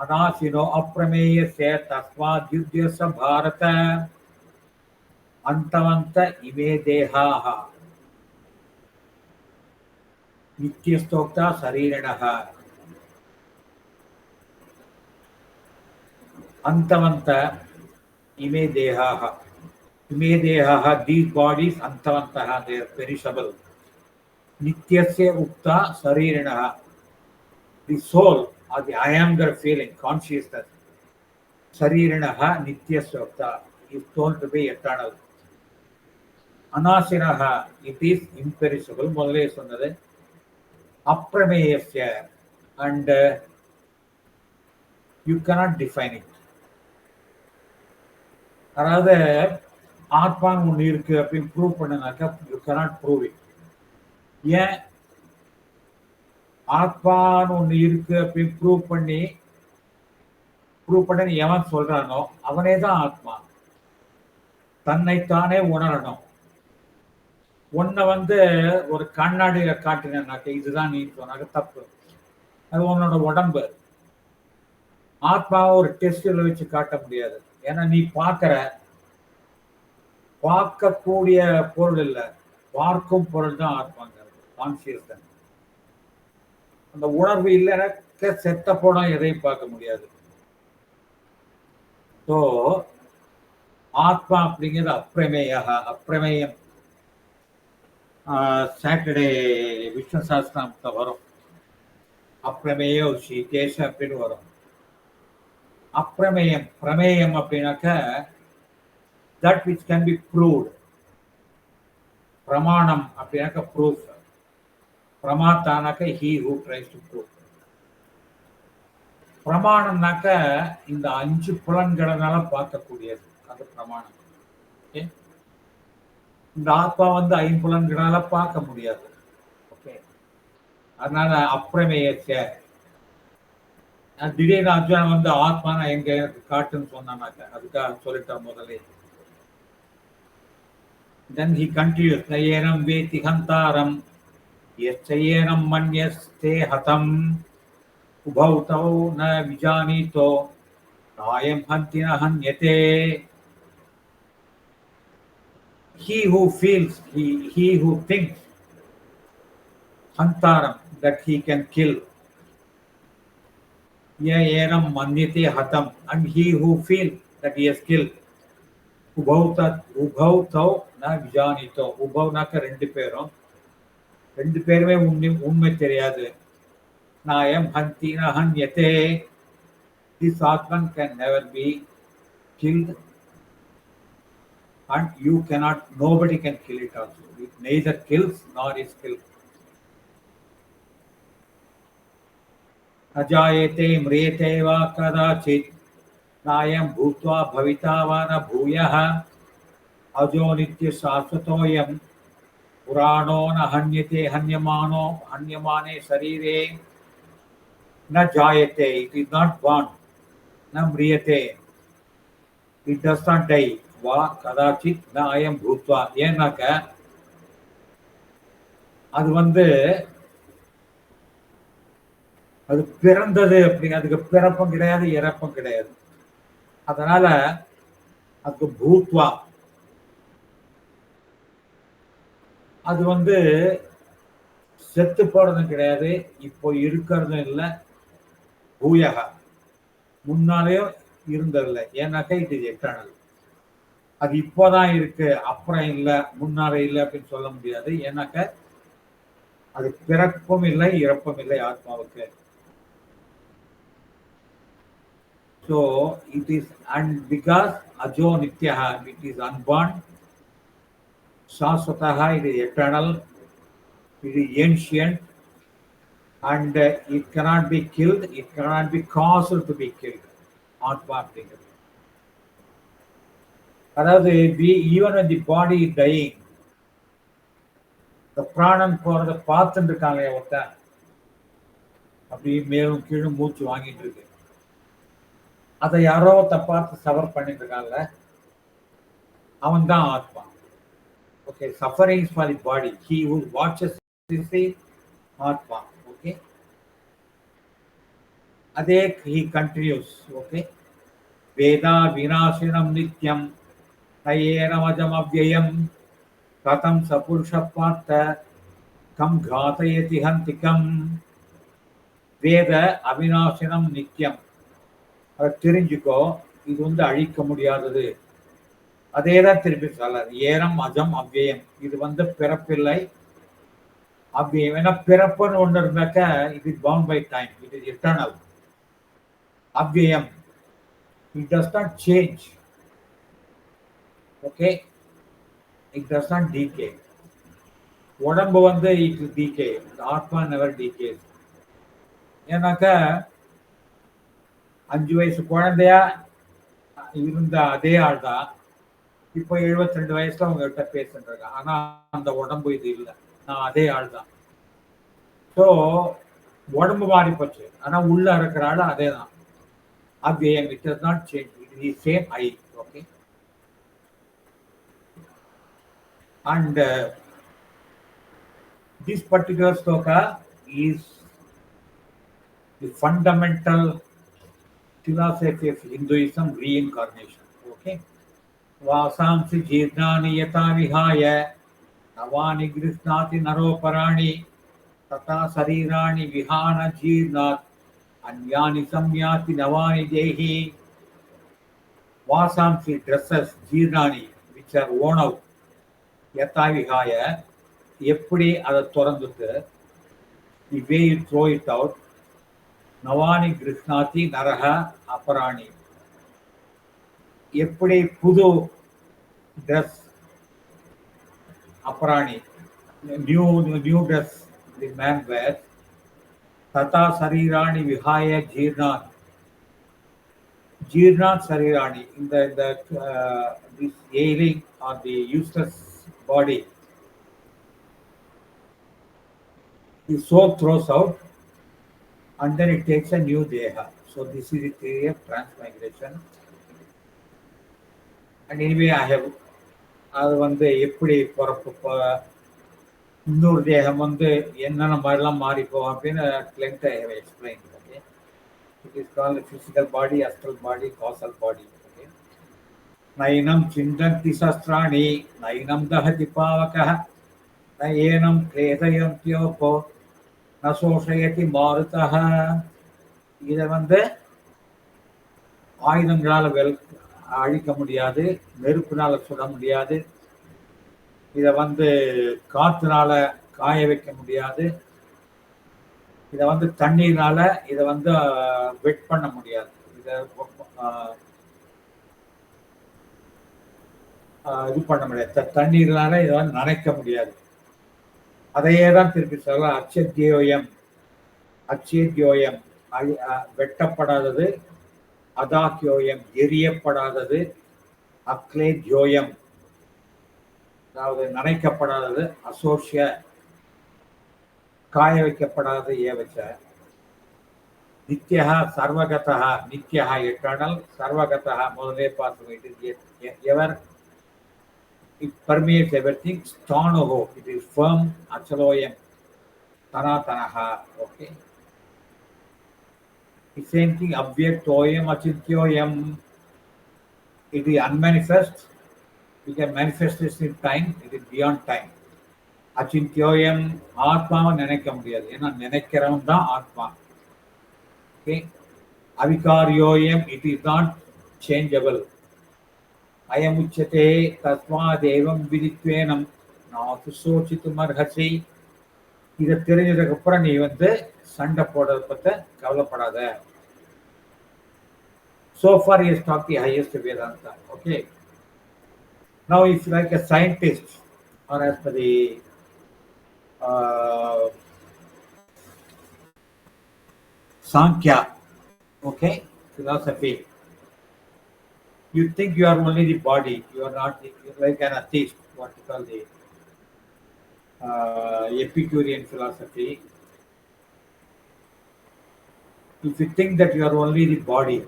A: அநாசினோ அப்ரமேயஸ்ய தஸ்மாத் யுத்யஸ்ய பாரத. அந்தவந்த இமே தேஹாः நித்யஸ்தோக்தா சரீரிணः அந்தவந்த இமே தேஹாः இமே தேஹாः these bodies antavantah they are perishable. Nityasya ukta saririnaha the soul or the I am the feeling consciousness saririnaha nityasya ukta is told to be eternal. Anasinaha it is imperishable முதலே சொன்னது. அப்ரமேயஸ்ய and you cannot define it. அதாவது ஆத்மான்னு ஒன்று இருக்கு அப்படின்னு prove பண்ணுனாக்கா you cannot prove it. ஏன் ஆத்மான்னு ஒன்று இருக்கு அப்படின்னு ப்ரூவ் பண்ணி எவன் சொல்றானோ அவனே தான் ஆத்மா. தன்னைத்தானே உணரணும். உன்னை ஒரு கண்ணாடியில காட்டினாக்க இதுதான் நீ சொன்னாக்க தப்பு. அது உன்னோட உடம்பு. ஆத்மாவை ஒரு டெஸ்டில் வச்சு காட்ட முடியாது. ஏன்னா நீ பார்க்கக்கூடிய பொருள் இல்லை, பார்க்கும் பொருள் தான் ஆத்மாங்கிறது. கான்சியஸ் தான். அந்த உணர்வு இல்லைன்னா செத்த போனா எதையும் பார்க்க முடியாது. ஸோ ஆத்மா அப்படிங்கிறது அப்பிரமேயம். சாட்டர்டே விஷ்ணு சாஸ்திரத்தை வரும். அப்பிரமேய ஸ்ரீகேஷ அப்படின்னு வரும். அப்பிரமேயம் பிரமேயம் அப்படின்னாக்க that which can be proved. பிரமாணம் அப்படின்னாக்க ப்ரூஃப். பிரமாத்தானாக்க he who tries to prove. பிரமாணம்னாக்க இந்த 5 புலன்களால பார்க்கக்கூடியது, அது பிரமாணம். இந்த ஆத்மா 5 பார்க்க முடியாது. ஓகே, அதனால அப்பிரமேயச்ச. திடீர்னு அர்ஜுனன் ஆத்மானா எங்க எனக்கு காட்டுன்னு சொன்னானாக்க அதுக்காக சொல்லிட்டான் முதலே. Then he continues, Nayenam veti hantaram yachayenam manyaste hatam ubhautau na vijanito nayam hantina hanyate. He who feels, he who thinks, hantaram, that he can kill. Yayenam manyate hatam, and he who feels that he has killed. உபௌதௌ ந விஜானிதோ. உபவ்னாக்க 2 பேரும், 2 பேருமே உண்மை தெரியாது. நாயம் ஹந்தி ந ஹன்யதே. This Atman can never be killed and you cannot, nobody can kill it also. It neither kills nor is killed. அஜாயதே மிரியதே வா கதாசித் நாயம் பூத்வா பவிதா வா ந பூயः அஜோ நித்ய சாஸ்வதோயம் புராணோ ந ஹன்யதே ஹன்யமானே சரீரே ந ஜாயதே. It is not born. ந மிரியதே, it does not die. வா கதாசித் ந அயம் பூத்வா. ஏன்னாக்க அது பிறந்தது அப்படி, அதுக்கு பிறப்பும் கிடையாது இறப்பும் கிடையாது. அதனால அதுக்கு பூத்வா, அது செத்து போறதும் கிடையாது, இப்போ இருக்கிறதும் இல்லை. பூயகா, முன்னாலேயும் இருந்ததில்லை. ஏன்னாக்கா இட் இஸ் எட்டர்னல். அது இப்போதான் இருக்கு, அப்புறம் இல்லை, முன்னாலே இல்லை அப்படின்னு சொல்ல முடியாது. ஏன்னாக்க அது பிறப்பும் இல்லை இறப்பும் இல்லை ஆத்மாவுக்கு. So it is, and because ajo nityaha, it is unborn, shaswataha, it is eternal, it is ancient, and it cannot be killed, it cannot be caused to be killed. Atma அப்படிங்கிறது. அதாவது even when the body is dying, இந்த பிராணன் போறத பார்த்துட்டு இருக்காங்க ஒருத்தன், அப்படி மேலும் கீழும் மூச்சு வாங்கிட்டு இருக்கு. அதை யாரோ ஒருத்தன் பார்த்து சவர் பண்ணிட்டு இருக்காங்கல்ல, அவன் தான் ஆத்மா. Okay, suffering for the body, he who watches is the ஆத்மா. ஓகே, அதே ஹி கண்டினியூஸ். ஓகே, வேதா விநாசினம் நித்யம் தயேனமஜம் அவ்யயம் கதம் சபுருஷ பார்த்த கம் காதயதி ஹந்திகம். வேத அவிநாசினம் நித்தியம், அதை தெரிஞ்சுக்கோ, இது வந்து அழிக்க முடியாதது. அதே தான் திருப்பி சொல்றாரு, ஏனம் அஜம் அவ்யயம், இது வந்து பிறப்பில்லை அவ்வியம். ஏன்னா பிறப்புன்னு ஒன்று இருந்தாக்க it is bound by time, it is eternal. அவ்வியம், it does not change. Okay, it does not decay. உடம்பு வந்து இட் டீகே, ஆத்மா நெவர் டீகே. ஏன்னாக்க 5 வயசு குழந்தையா இருந்த அதே ஆள் தான் இப்போ 72 வயசுல அவங்ககிட்ட பேசுறாங்க. ஆனா அந்த உடம்பு இது இல்லை, நான் அதே ஆள் தான். ஸோ உடம்பு மாறி போச்சு, ஆனா உள்ள இருக்கிற ஆள் அதே தான். அவ்வியம், it does not change, it is same I. Okay, and this particular sloka is the fundamental philosophy of Hinduism, reincarnation. Okay, vasamsi jeernani yata vihaya navani grishnati naroparani tata sarirani vihana jeernat anyani samyati navani dehi. Vasamsi, dresses, jeernani, which are worn out, yata vihaya, எப்படி அதை திறந்துட்டு, the way you throw it out, Navani கிருஷ்ணாதி நரக அபராணி, எப்படி புது dress, அபராணி, new dress the man wear, ததா சரீராணி விஹாய ஜீர்ணான், ஜீர்ணான் சரீராணி, இந்த this ailing or the useless body, the soul throws out and then it takes a new deha. So this is the theory of transmigration. And anyway, I have அது வந்து எப்படி பிறப்பு, இன்னொரு தேகம் வந்து என்னென்ன மாதிரிலாம் மாறிப்போம் அப்படின்னு length I have explained. Okay, it is called physical body, astral body, causal body. Okay, நைனம் சிந்தந்தி சஸ்திராணி நைனம் தஹதி பாவகः நயேனம் கிளேதயந்த்யோபோ நசோஷயதி மாருதः. இதை வந்து ஆயுதங்களால அழிக்க முடியாது, நெருப்பினால சுட முடியாது, இதை வந்து காற்றுனால காய வைக்க முடியாது, இதை வந்து தண்ணீர்னால இதை வந்து வெட் பண்ண முடியாது, இதை இது பண்ண முடியாது, தண்ணீர்னால இதை வந்து நனைக்க முடியாது. அதையே தான் திருப்பி சொல்ல, அச்சத்யோயம், அச்சேத்யோயம் வெட்டப்படாதது, அதாக்கியோயம் எரியப்படாதது, அக்லேத்யோயம் அதாவது நனைக்கப்படாதது, அசோஷிய காய வைக்கப்படாதது, ஏவச்ச நித்யா சர்வகதா, நித்யா எட்டர்னல், சர்வகதா முதலே பார்த்து, it is ever, it permeates everything. Stanoho, it is firm. Achaloyam, tanatanaha. Okay. The same thing. Avyaktoyam, achintyoyam. It is unmanifest. We can manifest this in time. It is beyond time. Achintyoyam, atma nenekka mudiyadhu. Ena nenekkiravan da atma. Okay. Avikaryoyam, it is not changeable. அயமுச்சதே தஸ்மாதேவம் விதித்வேனம் நாத்து சோசித்தும் அர்ஹசி. இதை தெரிஞ்சதுக்கு அப்புறம் நீ வந்து சண்டை போடுறத பத்தி கவலைப்படாத. So far he has taught the highest Vedanta. Okay. Now if like a scientist or as per the Sankhya, okay, philosophy, you think you are only the body, you are not the, like an atheist, what you call the Epicurean philosophy. If you think that you are only the body,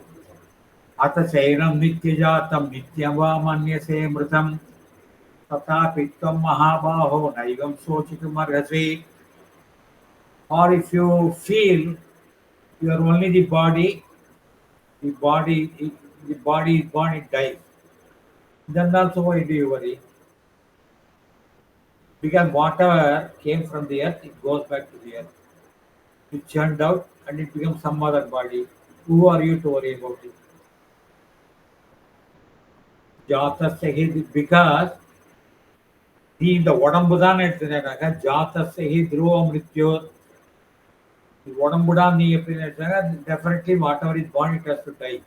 A: अथ शैनं नित्यजातं नित्यं वा मन्यसे मृतं तथापि त्वं महाबाहो नैवं शोचितुमर्हसि. Or if you feel you are only the body, the body is born, it dies. Then also why do you worry? Because whatever came from the earth, it goes back to the earth. It churned out and it becomes some other body. Who are you to worry about it? Jatasya hi, because நீ இந்த உடம்பு தான் எடுத்துனாக்க ஜாத்தஸ்ய he துருவ மிருத்யோ, உடம்புடான் நீ எப்படி எடுத்தாங்க definitely what ever is born it has to die.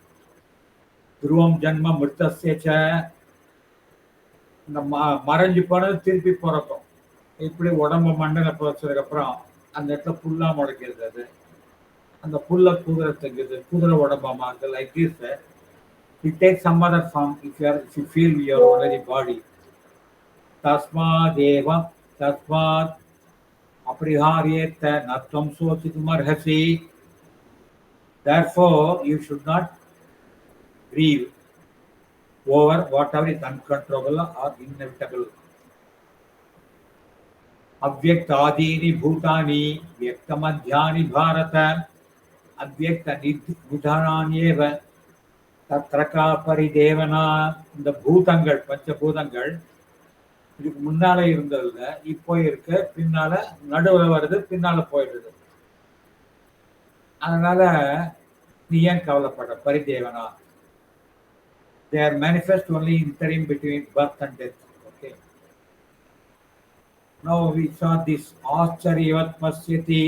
A: துருவம் ஜன்ம மிருத்தஸ்ய ச, இந்த மறைஞ்சு போனது திருப்பி பிறக்கும். இப்படி உடம்பு மண்டல புதைச்சதுக்கு அப்புறம் அந்த இடத்துல புல்லா முளைக்கிறது, அது அந்த புல்ல குதிரை தங்குது, குதிரை உடம்பா மாறுது. Like this it takes some other form if you feel your already body. तस्मादेव तस्मात् अपरिहार्येत न त्वं शोचितुमर्हसि. Therefore you should not grieve over whatever is uncontrollable or inevitable. अव्यक्तादीनि भूतानि व्यक्तमध्यानि भारत अव्यक्तनिधानान्येव तत्र का परिदेवना. இந்த பூதங்கள் பஞ்சபூதங்கள் இதுக்கு முன்னால இருந்ததுல இப்போ இருக்கு, பின்னால நடுவில் வருது, பின்னால போயிடுது. அதனால நீ ஏன் கவலைப்படுற? பரிதேவனா. They are manifest only interim between birth and death. Okay. Now we saw this Acharyavat Pasyati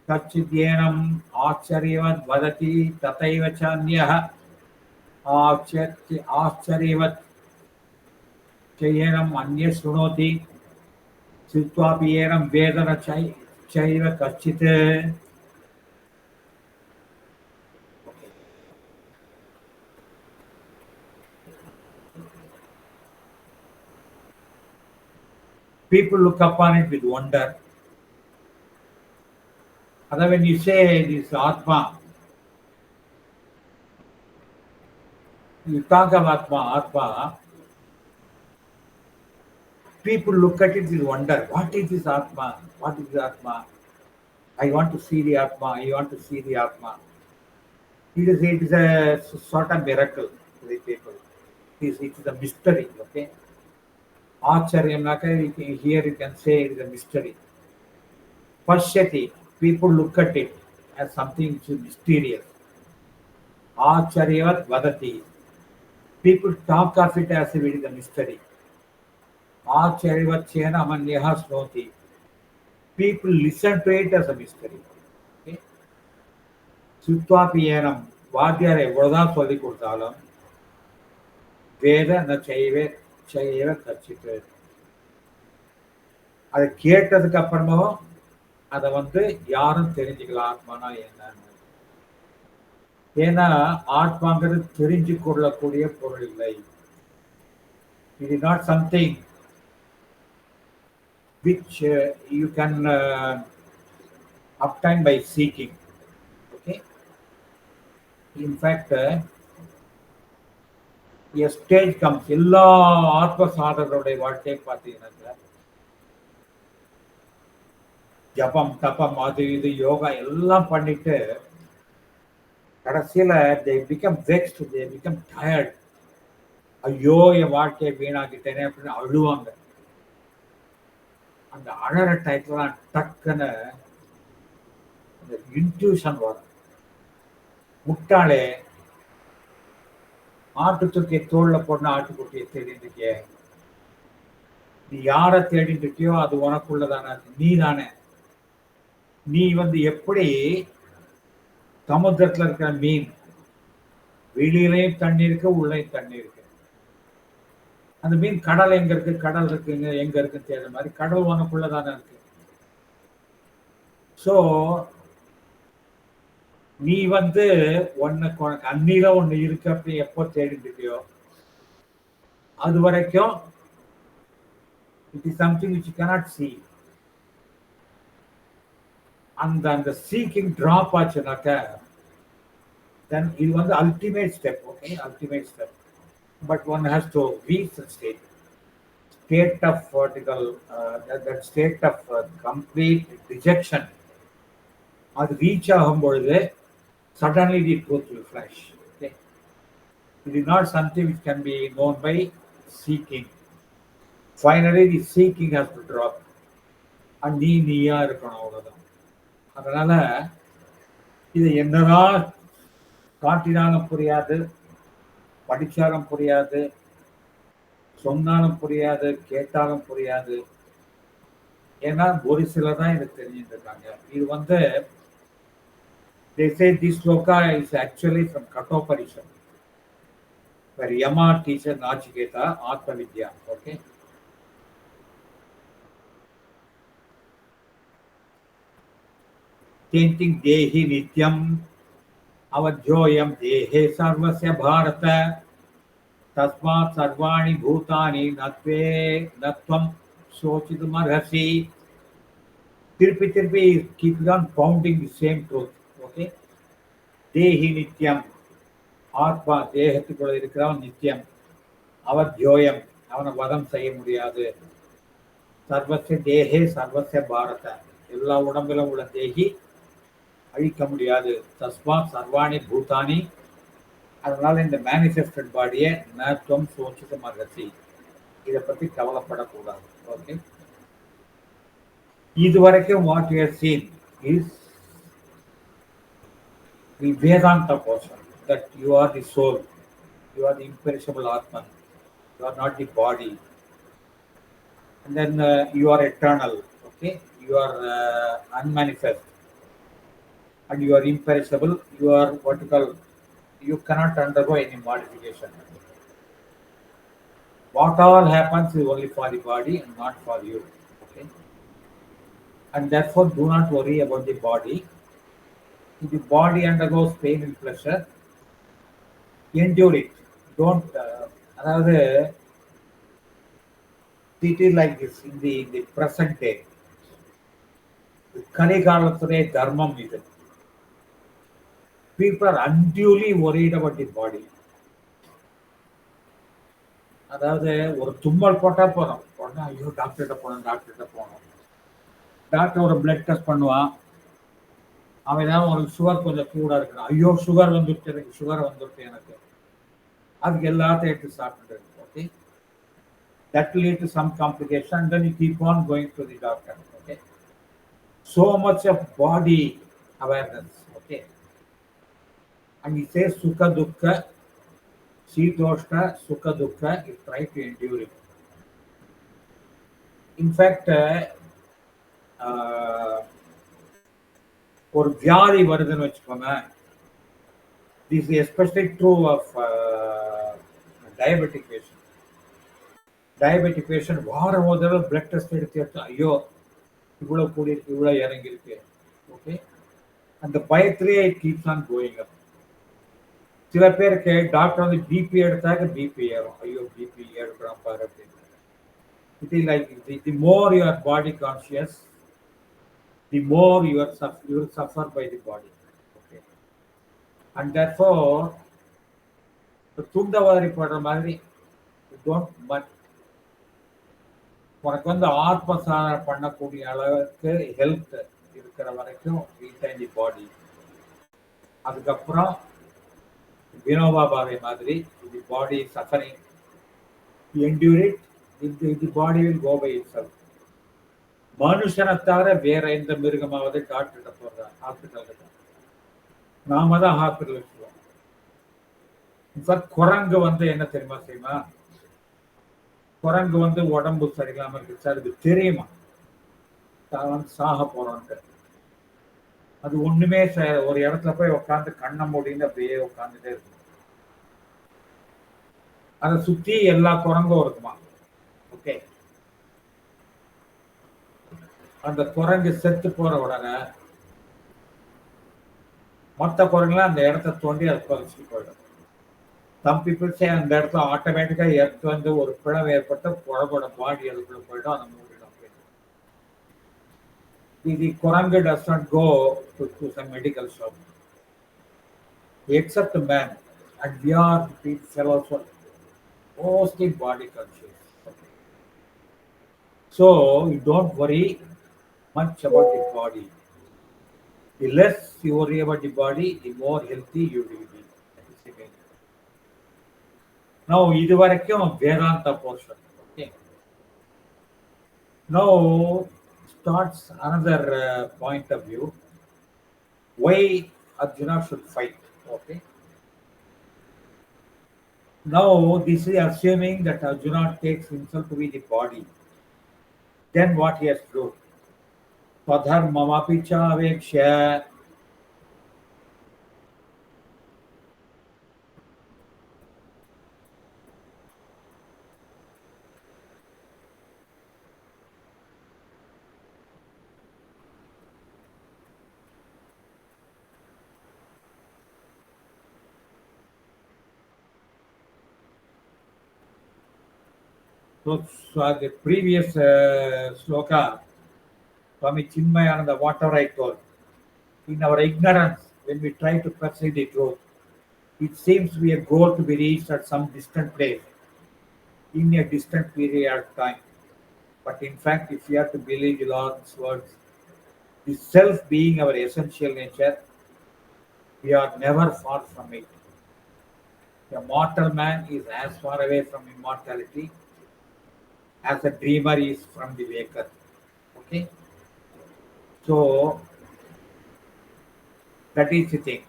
A: Kachidyenam Acharyavat Vadati Tataiva Chanyah Acharyavat Chayenam Anya Sunoti Sitvapi Yenam Vedana Chaiva Kachite. People look upon it with wonder. Other when you say this Atma, you talk of Atma, people look at it with wonder. What is this Atma? What is the Atma? I want to see the Atma. I want to see the Atma. It is a sort of miracle to the people. It is a mystery. Okay. Acharyamnaka, here you can say it is a mystery. Pashyati, people look at it as something which is mysterious. Acharyavat vadati, people talk of it as if it is a mystery. Acharyavat chena amanyaha snoti, people listen to it as a mystery. Okay? Sutvapi yenam, vadyare எவ்வளவுதான் சொல்லிக் கொடுத்தாலும் வேத ந செய்வே கச்சிட்டு. அதை கேட்டதுக்கு அப்புறமும் அதை யாரும் தெரிஞ்சுக்கலாம் ஆத்மானா என்னன்னு. ஏன்னா ஆத்மாங்கிறது தெரிஞ்சு கொள்ளக்கூடிய பொருள் இல்லை. It is not something which you can obtain by seeking. Okay. In fact, a stage comes. எல்லா ஆத்ம சாதகருடைய வாழ்க்கையை பார்த்தீங்கன்னா ஜபம் தபம் அது இது யோகா எல்லாம் பண்ணிட்டு கடைசியில they become vexed, they become tired. ஐயோ என் வாழ்க்கையை வீணாக்கிட்டேனே அப்படின்னு அழுவாங்க. அந்த அழற டைத்துலாம் டக்குன்னு அந்த இன்ட்யூஷன் வரும். முட்டாளே, ஆட்டு தூக்கிய தோல்ல போன ஆட்டுக்குட்டியை தேடிட்டு இருக்கிய, நீ யாரை தேடிட்டு இருக்கியோ அது உனக்குள்ளதான நீ தானே. நீ எப்படி சமுத்திரத்துல இருக்கிற மீன், வெளியிலையும் தண்ணி இருக்கு உள்ளேயும் தண்ணி இருக்கு. அந்த மீன் கடல் எங்க இருக்கு, கடல் இருக்குங்க எங்க இருக்குன்னு தேடுற மாதிரி கடல் உனக்குள்ளதானே இருக்கு. ஸோ நீ உனக்கு அந்நில ஒண்ணு இருக்கு அப்படி எப்போ தேடிட்டு இருக்கியோ அது வரைக்கும் It is something which you cannot see. அந்த சீக்கிங் ட்ராப் ஆச்சுனாக்க தென் இது வந்து ultimate step. Okay, ultimate step. But one has to reach the state of vertical, that state of complete rejection. அது ரீச் ஆகும் பொழுது suddenly the truth will flash. Okay? It is not something which can be known by seeking. Finally the seeking has to drop and நீயா இருக்கணும், அவ்வளவுதான். அதனால இது என்னதான் காட்டினாலும் புரியாது, படிச்சாலும் புரியாது, சொன்னாலும் புரியாது, கேட்டாலும் புரியாது. ஏன்னா ஒரு சிலர் தான் இது தெரிஞ்சுட்டு இருக்காங்க. இது வந்து they say this sloka is actually from Kathopanishan, where Yama teaches Nachiketa Atma Vidya. Okay. Chanting Dehi Nityam Avadhyoyam Dehe Sarvasya Bharata Tasmat Sarvani Bhutani Natvam Sochitum Arhasi. திருப்பி keep on pounding the same truth. Okay. Dehi Nityam, ஆத்மா தேகத்துக்குள்ள இருக்கிறவன் நித்தியம். அவர் தியோயம், அவனை வதம் செய்ய முடியாது. சர்வசிய தேகே சர்வசிய பாரத, எல்லா உடம்பிலும் உள்ள தேகி அழிக்க முடியாது. தஸ்மாத் சர்வாணி பூதானி, அதனால இந்த மேனிஃபெஸ்டட் பாடியை நத்துவம் சோச்சித மகசி, இதை பற்றி கவலைப்படக்கூடாது. ஓகே, இதுவரைக்கும் what you have scene is the Vedanta portion, that you are the soul, you are the imperishable Atman, you are not the body, and then you are eternal. Okay, you are unmanifest, and you are imperishable. You are vertical. You cannot undergo any modification. What all happens is only for the body and not for you. Okay, and therefore do not worry about the body. If the body undergoes pain and pleasure, endure it. Don't, அதாவது treat it like this in the present day. கலிகாலத்துடைய தர்மம் இது. People are unduly worried about the body. அதாவது ஒரு தும்மல் போட்டா போறோம், உடனே ஐயோ டாக்டர்கிட்ட போனோம். டாக்டர் ஒரு பிளட் டெஸ்ட் பண்ணுவான், அவன் ஏதாவது ஒரு சுகர் கொஞ்சம் கூட இருக்கணும், ஐயோ சுகர் வந்துருச்சு எனக்கு, அதுக்கு எல்லாத்தையும் எடுத்து சாப்பிட்டு. Okay, that will lead to some complication, and then you keep on going to the doctor. Okay, so much of body awareness. Okay, and he says sukha dukkha, sitoshna sukha dukkha, you try to endure it. In fact, ஒரு வியாதி வருதுன்னு வச்சுக்கோங்க. This is especially true of diabetic patient. வாரம் ஒரு தடவை blood test எடுத்து ஐயோ இவ்வளோ கூடியிருக்கு, இவ்வளோ இறங்கியிருக்கு. ஓகே, அந்த பயத்திலேயே it keeps on going up. சில பேருக்கு டாக்டர் வந்து பிபி எடுத்தாக்க பிபி ஏறும், ஐயோ பிபி ஏறுறான் பாரு அப்படின்னு. It is like the more you are body conscious, the more you will suffer by the body. Okay, and therefore துண்டவாரி போடுற மாதிரி உனக்கு வந்து ஆத்ம சாதனை பண்ணக்கூடிய அளவுக்கு ஹெல்த் இருக்கிற வரைக்கும் ரீடைன் தி பாடி. அதுக்கப்புறம் வினோபா பாவை மாதிரி தி பாடி suffering, endure it, the body will go by itself. மனுஷனை தவிர வேற எந்த மிருகமாவது டாக்டர்கிட்ட போடுற ஹாஸ்பிட்டல், நாம தான் ஹாஸ்பிட்டல் வச்சுருவோம். குரங்கு வந்து என்ன தெரியுமா செய்யுமா, குரங்கு வந்து உடம்பு சரியில்லாம இருக்கு சார், இது தெரியுமா சாக போறோன்ட்டு. அது ஒண்ணுமே ஒரு இடத்துல போய் உட்காந்து கண்ணை மூடின்னு அப்படியே உட்காந்துட்டே இருக்கும். அதை சுத்தி எல்லா குரங்கும் இருக்குமா. ஓகே, அந்த குரங்கு செத்து போற உடனே மற்ற குரங்குலாம் அந்த இடத்த தோண்டி அது பறிச்சுட்டு போயிடும். Some people say அந்த இடத்துல ஆட்டோமேட்டிக்கா எர்த் வந்து ஒரு பிளவு ஏற்பட்டு குழம்போட பாடி அதுக்குள்ள போயிடும் அந்த மூடிடும். The Kuranga does not go to some medical shop. Except man, and we are people fellows who are mostly body conscious. So you don't worry much about the body. The less you worry about the body, the more healthy you will be. That is the main. Now, இதுவரைக்கும் Vedanta portion. Okay. Now starts another point of view. Why Arjuna should fight? Okay. Now this is assuming that Arjuna takes himself to be the body. Then what he has to do? Swadharmamapi cha avekshya. So the previous sloka, Swami Chinmayananda, whatever I told, in our ignorance, when we try to perceive the truth, it seems to be a goal to be reached at some distant place in a distant period of time. But in fact, if we are to believe the Lord's words, the self being our essential nature, we are never far from it. A mortal man is as far away from immortality as a dreamer is from the waker. Okay? So that is the thing.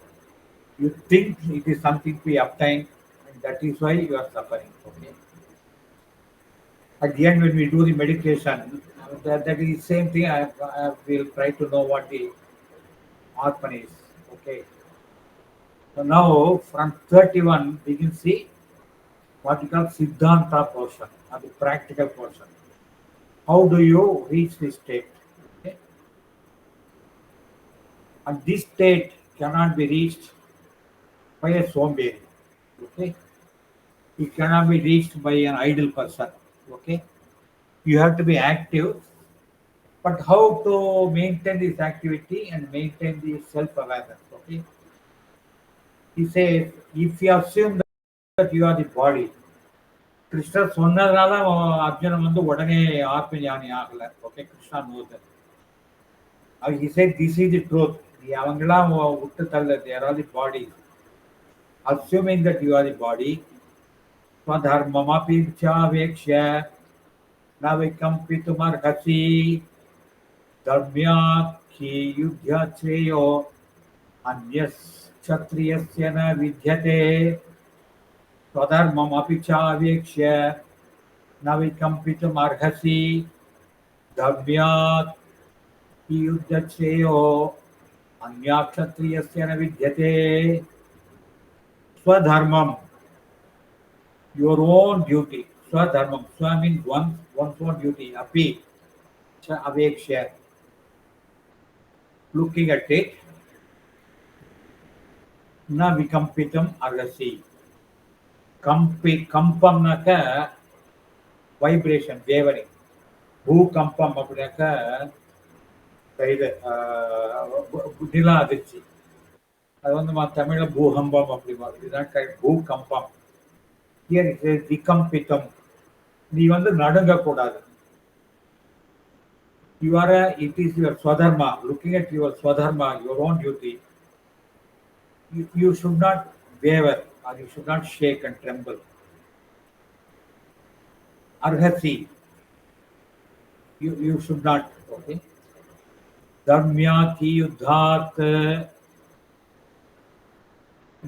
A: You think it is something to be obtained, and that is why you are suffering. Okay? At the end, when we do the meditation, that is the same thing. I will try to know what the Atman is. Okay. So now from 31, we can see what we call Siddhanta portion or the practical portion. How do you reach this state? Okay? And this state cannot be reached by a somberi. Okay? It cannot be reached by an idle person. Okay? You have to be active. But how to maintain this activity and maintain the self-awareness? Okay? He says, if you assume that you are the body, கிருஷ்ணர் சொன்னதுனால அர்ஜுனன் வந்து உடனே ஆத்ம ஞானி ஆகல. Okay, Krishna knows that. He said this is the truth. நீ அவங்கெல்லாம் விட்டு தள்ள, they are all the body. Assuming that you are the body, ஸ்வதர்மமபி சாவேக்ஷ்ய ந விகம்பித்துமர்ஹசி தர்ம்யாத் ஹி யுத்யா ஸ்ரேயோ அன்யஸ் க்ஷத்ரியஸ்ய ந வித்யதே स्वधर्ममपि चावेक्ष्य न विकम्पितुमर्हसि धर्म्यात् हि युध्यश्रेयो अन्याक्षत्रियस्य न विद्यते. Swadharmam, your own duty. Swadharmam, swa means one's own duty. Api, cha avekshya, looking at it, na vikampitam arhasi. கம்பம்னாக்க vibration wavering. பூகம்பம் அப்படின்னாக்க இது நில அதிர்ச்சி. அது வந்து தமிழ்ல பூகம்பம் அப்படி இதுதான் பூகம்பம். விகம்பித்தம், நீ வந்து நடுங்கக்கூடாது. You are it is your swadharma. Looking at your swadharma, your own duty, you should not waver or you should not shake and tremble. Arhasi, you should not. Okay. Dharmyati yuddhat,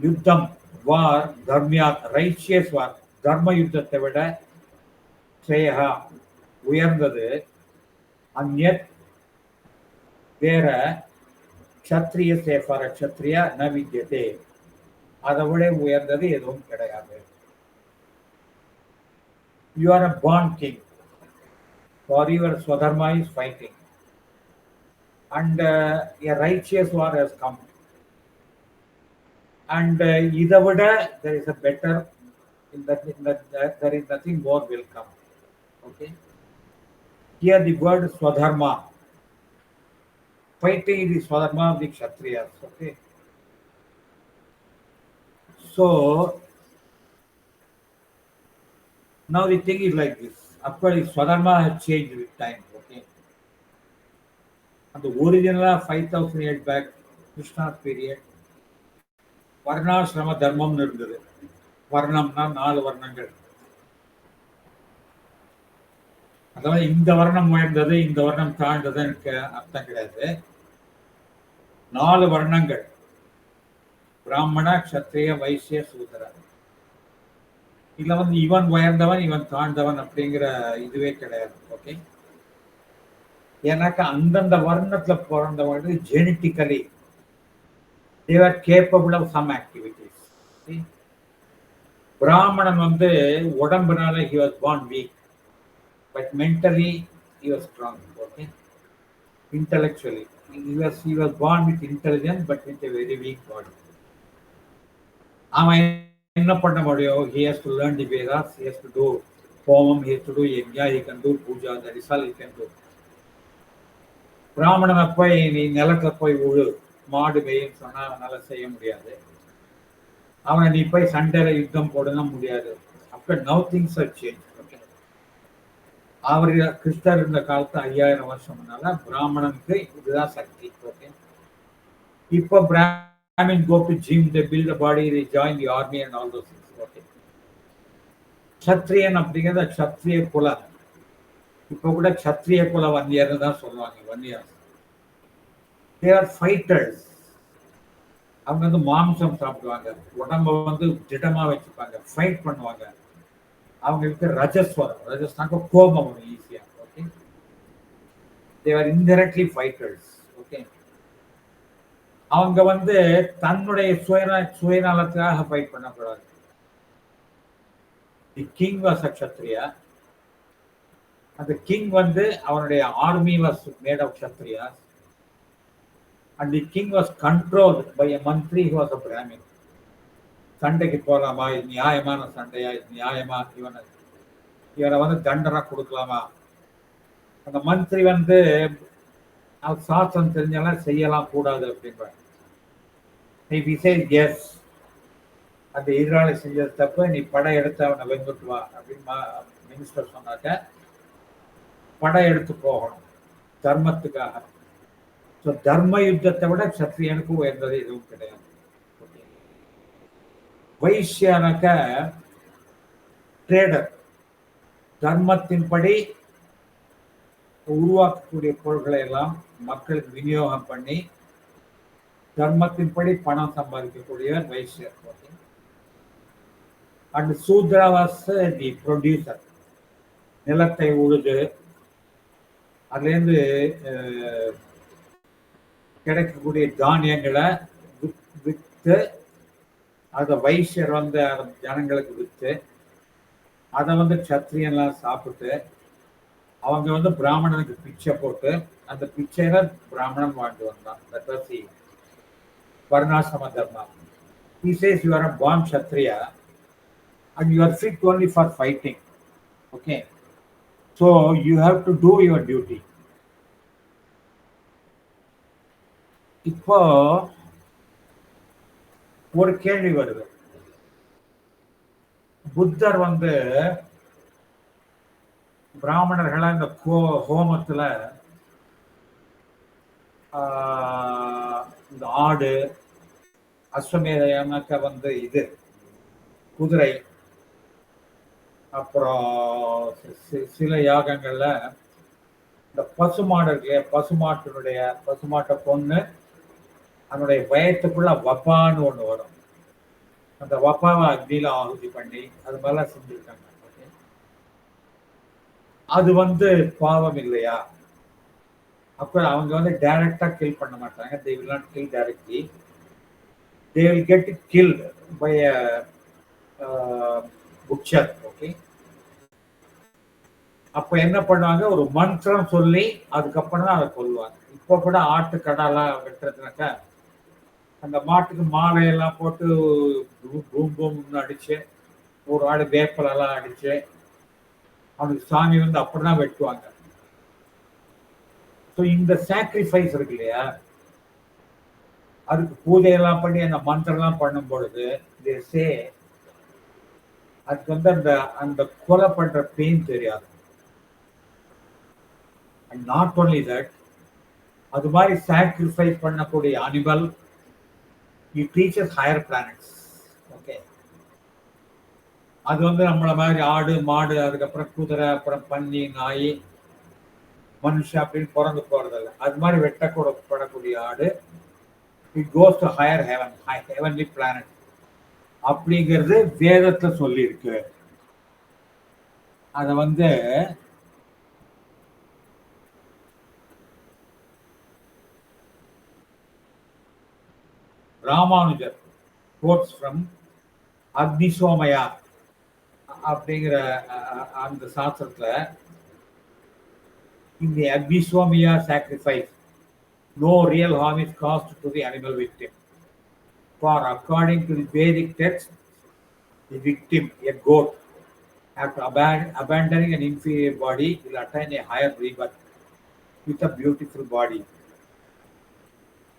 A: yuddham, war, dharmyat, righteous war. Dharma யுத்தத்தை விட ஸ்ரேயா உயர்ந்தது. அந்யத் வேற க்ஷத்ரிய சேஃபார க்ஷத்ரியா ந வித்யதே, அதை விட உயர்ந்தது எதுவும் கிடையாது. You are a born king. For your Swadharma is fighting. And a righteous war has come. And இதை விட there is a better there is nothing more welcome. Okay, here the word swadharma, fighting the swadharma of the kshatriyas. Okay, so now the thing is like this. Of course, swadharma has changed with time. Okay, and the original 5,000 years back Krishna period வர்ணாசிரம தர்மம்னு இருந்தது. வர்ணம்னா 4 வர்ணங்கள். அதாவது இந்த வர்ணம் உயர்ந்தது இந்த வர்ணம் தாழ்ந்தது எனக்கு அர்த்தம் கிடையாது. 4 வர்ணங்கள், பிராமண க்ஷத்ரிய வைசிய சூத்திர. இதுல வந்து இவன் உயர்ந்தவன் இவன் தாழ்ந்தவன் அப்படிங்கிற இதுவே கிடையாது. ஓகே, ஏன்னாக்கா அந்தந்த வர்ணத்துல பிறந்தவங்க genetically they were capable of some activities. See? பிராமணன் வந்து உடம்புனால he was born weak, but mentally he was strong. Okay, intellectually he was born with intelligence but with a very weak body. அவன் என்ன பண்ண முடியும்? He has to learn the Vedas, he has to do homam, he has to do yajna, he can do puja, that is all he can do. பிராமணனை போய் நீ நிலத்துல போய் உழு மாடு மேயும் சொன்னா அவனால செய்ய முடியாது. அவனை நீ போய் சண்டையில யுத்தம் போடணும் முடியாது. அப்ப now things are change. Okay, அவர் கிருஷ்ணர் இருந்த காலத்து 5000 வருஷம் முன்னால பிராமணனுக்கு இதுதான் சக்தி. ஓகே, இப்போ Brahmin go to gym, they build a body, they join the army and all those things. Okay, க்ஷத்ரியன் அப்படிங்கிறத க்ஷத்ரிய குல, இப்போ கூட க்ஷத்ரிய குல வன்னியர்னு தான் சொல்லுவாங்க. Vanniyar they are fighters. அவங்க வந்து மாம்சம் சாப்பிடுவாங்க, உடம்ப வந்து திடமா வச்சுப்பாங்க, ஃபைட் பண்ணுவாங்க. அவங்களுக்கு ரஜஸ் வரும், ரஜஸ்னாக்க கோபம் வரும் ஈஸியா. Okay, they are indirectly fighters. Okay, அவங்க வந்து தன்னுடைய சுயநலத்துக்காக ஃபைட் பண்ணக்கூடாது. The king was a Kshatriya. அந்த கிங் வந்து அவனுடைய army was made of Kshatriyas. And the king was controlled by a mantri who was a Brahmin. சண்டைக்கு போகலாமா, இது நியாயமான சண்டையா, இது நியாயமா, இவனை வந்து தண்டனை கொடுக்கலாமா? அந்த மந்திரி வந்து சாஸ்திரம் தெரிஞ்சாலும் செய்யலாம் கூடாது அப்படின்றாங்க. If he says yes, அந்த எதிராளி செஞ்சது தப்பு, நீ படை எடுத்து அவனை வெங்குட்டு வா அப்படின்னு மினிஸ்டர் சொன்னாக்க படை எடுத்து போகணும் தர்மத்துக்காக. ஸோ தர்ம யுத்தத்தை விட சத்திரியனுக்கு உயர்ந்தது எதுவும் கிடையாது. வைசியனாக்க ட்ரேடர், தர்மத்தின்படி உருவாக்கக்கூடிய பொருட்களை எல்லாம் மக்களுக்கு விநியோகம் பண்ணி தர்மத்தின்படி பணம் சம்பாதிக்கக்கூடியவர் வைசியர். And Shudra was the producer, நிலத்தை உழுது அதுலேருந்து கிடைக்கக்கூடிய தானியங்களை விற்று அதை வைசியர் வந்து ஜனங்களுக்கு விற்று அதை வந்து சத்திரியெல்லாம் சாப்பிட்டு அவங்க வந்து பிராமணனுக்கு பிச்சை போட்டு அந்த பிச்சையில பிராமணன் வாழ்ந்து வந்தான். That was the varnashrama dharma. He says you are a born kshatriya and you are fit only for fighting. Okay, so you have to do your duty. இப்போ ஒரு கேள்வி வருது. புத்தர் வந்து பிராமணர்களை இந்த ஹோமத்துல இந்த ஆடு அஸ்வமேதயனாக்க வந்து இது குதிரை, அப்புறம் சில யாகங்கள்ல இந்த பசுமாடு பசுமாட்டை பொண்ணு அதனுடைய வயத்துக்குள்ள வப்பான்னு ஒண்ணு வரும். அந்த வப்பாவை அக்னியில ஆகுதி பண்ணி அது மாதிரிலாம் செஞ்சிருக்காங்க. அது வந்து பாவம் இல்லையா? அப்ப அவங்க வந்து டைரக்டா கில் பண்ண மாட்டாங்க. they will not kill directly, they will get killed by a butcher. Okay, அப்ப என்ன பண்ணுவாங்க, ஒரு மந்திரம் சொல்லி அதுக்கப்புறம் தான் அதை கொல்லுவாங்க. இப்போ கூட ஆட்டு கடாலாம் வெட்டுறதுனாக்கா அந்த மாட்டுக்கு மாலையெல்லாம் போட்டு பூம் பூம்னு அடிச்சு, ஒரு ஆள் வேப்பலெல்லாம் அடிச்சு, அவனுக்கு சாமி வந்து அப்படிதான் வெட்டுவாங்க. ஸோ இந்த சாக்ரிஃபைஸ் இருக்கு இல்லையா, அதுக்கு பூஜையெல்லாம் பண்ணி அந்த மந்திரம்லாம் பண்ணும் பொழுது they say அதுக்கு வந்து அந்த அந்த கொலை பண்ற பெயின் தெரியாது. அண்ட் நாட் ஓன்லி தட், அது மாதிரி சாக்ரிஃபைஸ் பண்ணக்கூடிய animal it reaches higher planets. Okay, அது வந்து நம்மள மாதிரி ஆடு மாடு அதுக்கப்புறம் குதிரை அப்புறம் பன்னி நாய் மனுஷன் அப்படின்னு பிறந்து போறதில்ல. அது மாதிரி வெட்டக்கூடப்படக்கூடிய ஆடு it goes to higher heaven, heavenly planet அப்படிங்கிறது வேதத்துல சொல்லி இருக்கு. அத வந்து ராமானுஜர் கோட்ஸ் ஃப்ரம் அக்னிசோமயா அப்படிங்கிற அந்த சாஸ்திரத்துல இந்த அக்னிசோமியா sacrifice no real harm is caused to the animal victim. For according to the Vedic text, the victim, a goat, after abandoning an inferior body, will attain a higher rebirth with a beautiful body.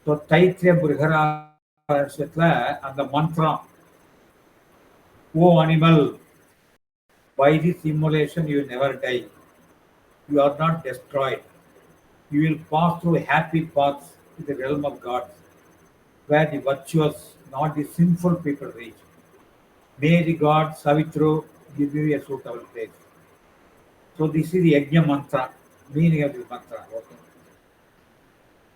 A: So Taittiriya பிருகராசத்துல அந்த மந்திரம், O animal, by this immolation you will never die, you are not destroyed, you will pass through happy paths to the realm of gods, where the virtuous, not the sinful people reach. May the god Savitru give you a suitable place. So this is the Yajna mantra, meaning of this mantra. Okay.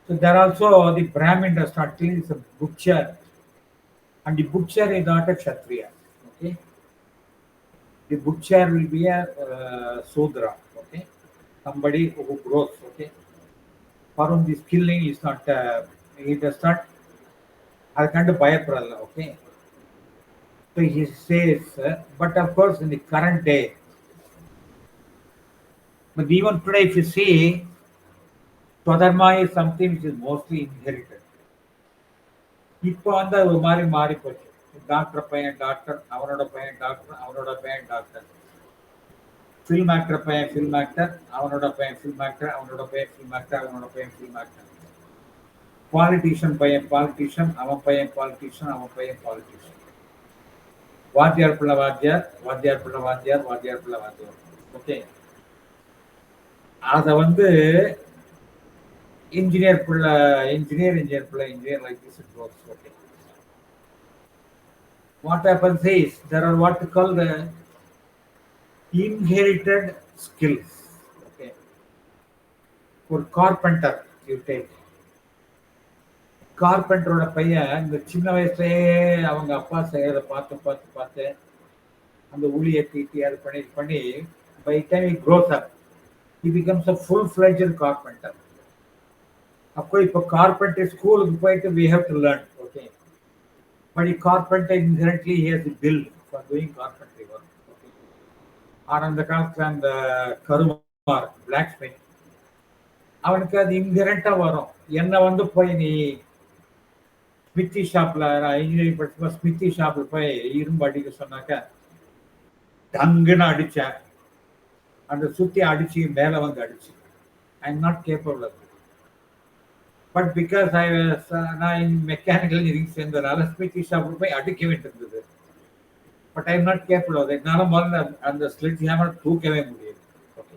A: So there also the Brahmin does not kill, is a butcher, and the butcher is not a Kshatriya. Okay. The butcher will be a Sudra. Okay. Somebody who grows. Okay. For whom this killing is not, he does not, அதுக்காண்டு பயப்படல. Okay, so he says, but of course in the current day, but even today if you see, Swadharma is something which is mostly inherited. இப்போ வந்து அது ஒரு மாதிரி மாறி போச்சு. Doctor பையன் டாக்டர், அவனோட பையன் டாக்டர், அவனோட பையன் டாக்டர். ஃபில்ம் ஆக்டர் பையன் ஃபில்ம் ஆக்டர், அவனோட பையன் ஃபில்ம் ஆக்டர், அவனோட பையன் ஃபில்ம் ஆக்டர், அவனோட பையன் ஃபில்ம் ஆக்டர். பாலிட்டிஷியன் பையன் பாலிட்டிஷியன், அவன் பையன் பாலிட்டிஷியன், அவன் பையன் பாலிட்டிஷியன். வாத்தியார் பிள்ளை வாத்தியார், வாத்தியார் பிள்ளை வாத்தியார், வாத்தியார் பிள்ளை வாத்தியார். ஓகே, அத வந்து இன்ஜினியர் பிள்ளை இன்ஜினியர், இன்ஜினியர் பிள்ளை engineer, like this it goes. Okay, what happens is there are what we call the inherited skills. Okay, for carpenter you take, கார்பெண்டரோட பையன் இந்த சின்ன வயசுலயே அவங்க அப்பா செய்யறத பார்த்து பார்த்து பார்த்து அந்த ஊழியை தீட்டி அது பண்ணி பண்ணி by the time he grows up he becomes a full-fledged carpenter. அப்போ இப்போ கார்பெண்டர் ஸ்கூலுக்கு போயிட்டு we have to learn. Okay, but a carpenter inherently he has a build for doing carpentry work. Okay, ஆனா அந்த காலத்துல அந்த கருமார் பிளாக்ஸ்மித் அவனுக்கு அது இன்ஹெரண்டா வரும். என்ன வந்து போய் நீ ஸ்மித்தி ஷாப்ல, நான் இன்ஜினியரிங் படிச்சப்ப ஸ்மித்தி ஷாப்ல போய் இரும்பு அடிக்க சொன்னாக்க டங்குன்னு அடிச்சேன், அந்த சுத்தி அடிச்சு மேல வந்து அடிச்சு. I am not capable of it. But because நான் மெக்கானிக்கல் இன்ஜினியரிங் சேர்ந்ததுனால ஸ்மித்தி ஷாப்ல போய் அடிக்க வேண்டியிருந்தது. But I am not capable of it. என்னால முதல்ல அந்த ஸ்லிட் ஹேமர் தூக்கவே முடியாது. ஓகே,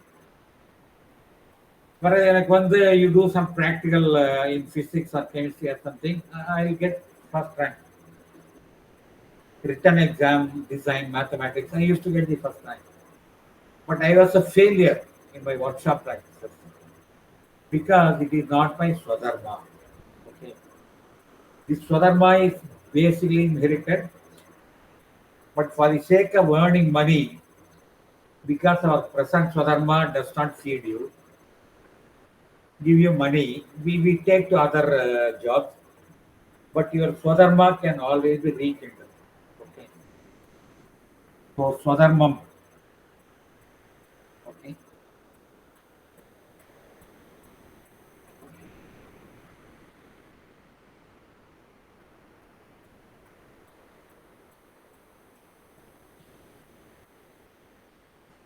A: பிறகு எனக்கு வந்து you do some practical in physics or chemistry or something, I will get first rank. Written exam, design, mathematics, I used to get the first rank. But I was a failure in my workshop practices because it is not my Swadharma. Okay, this Swadharma is basically inherited, but for the sake of earning money, because our present Swadharma does not feed you, give you money, we take to other jobs, but your Swadharma can always be rekindled. Okay, so Swadharmam. Okay,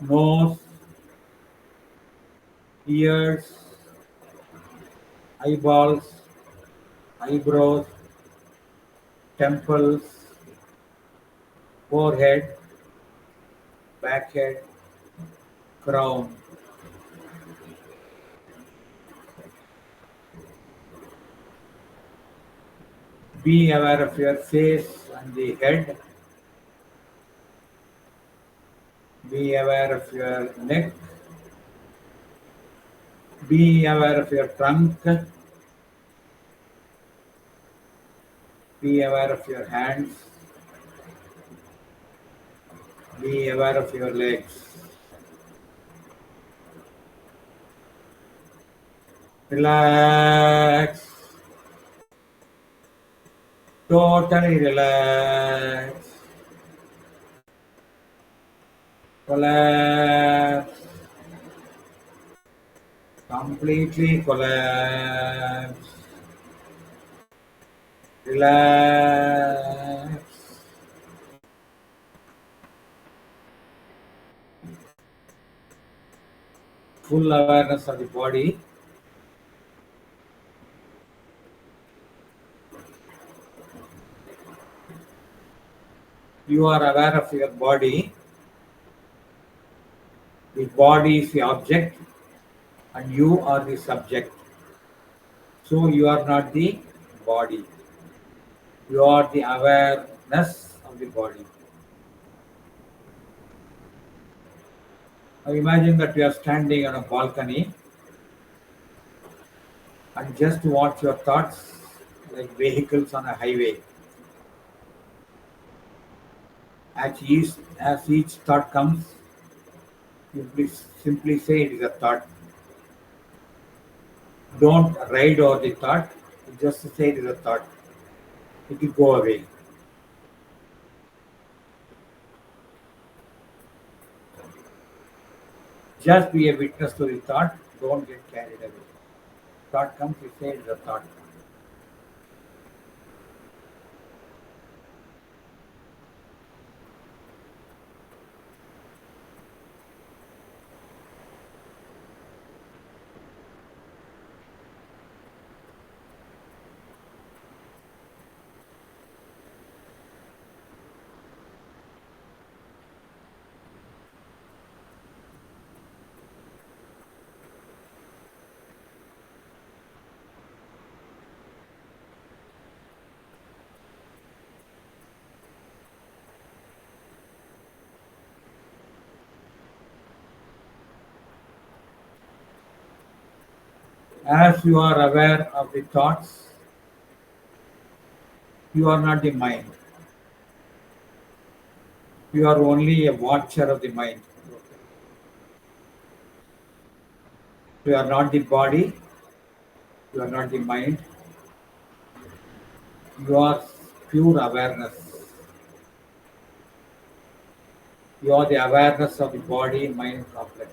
A: nose, ears, eyeballs, eyebrows, temples, forehead, backhead, crown. Be aware of your face and the head. Be aware of your neck. Be aware of your trunk. Be aware of your hands. Be aware of your legs. Relax. Totally relax. Collapse. Completely collapse. Relax. Full awareness of the body. You are aware of your body. The body is the object and you are the subject. So you are not the body. You are the awareness of the body. Now imagine that you are standing on a balcony and just watch your thoughts like vehicles on a highway. As each thought comes, simply say it is a thought. Don't ride over the thought, just say it is a thought. It will go away. Just be a witness to the thought, don't get carried away. Thought comes, you say it is a thought. As you are aware of the thoughts, you are not the mind. You are only a watcher of the mind. You are not the body, you are not the mind, you are pure awareness. You are the awareness of the body mind complex.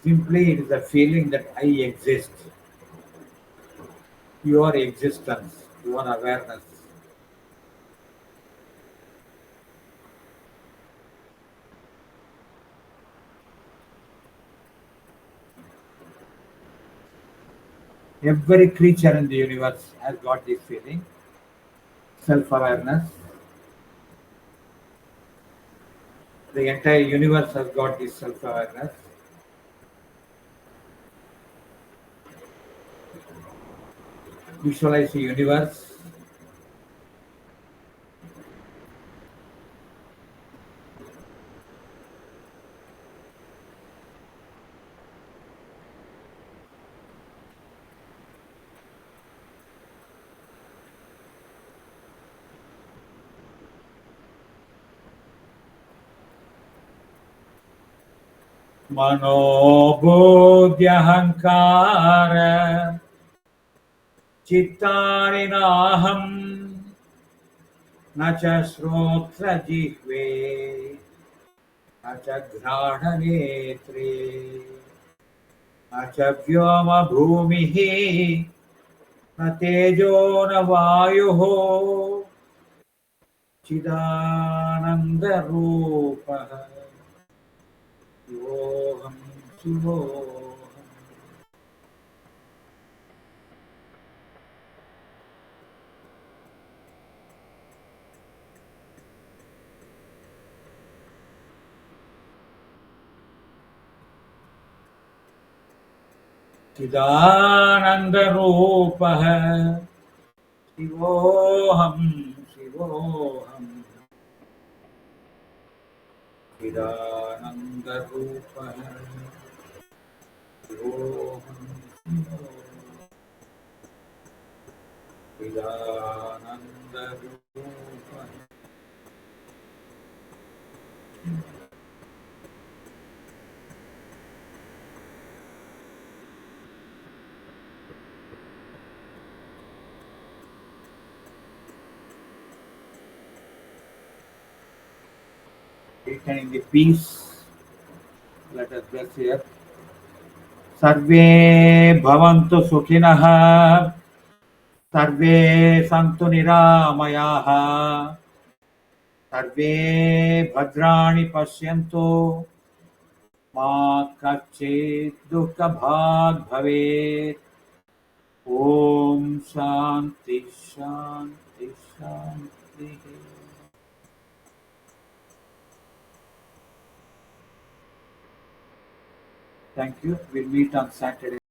A: Simply, it is a feeling that I exist. Your existence, your awareness. Every creature in the universe has got this feeling, self awareness. The entire universe has got this self awareness. Visualize the universe. Manobodhyahankara चित्तानि नाहं न च श्रोत्रजिह्वे न च घ्राणनेत्रे न च व्योम भूमिः न तेजो न वायुः चिदानन्दरूपः शिवोऽहं शिवोऽहम् चिदानन्दरूपः शिवोऽहं शिवोऽहम् चिदानन्दरूपः शिवोऽहं चिदानन्दरूपः. Written in the peace, let us bless here. सर्वे भवन्तु सुखिनः सर्वे सन्तु निरामयाः सर्वे भद्राणि पश्यन्तु मा कश्चित् दुःखभाग् भवेत्. ॐ शान्ति शान्ति शान्तिः. Thank you. We'll meet on Saturday.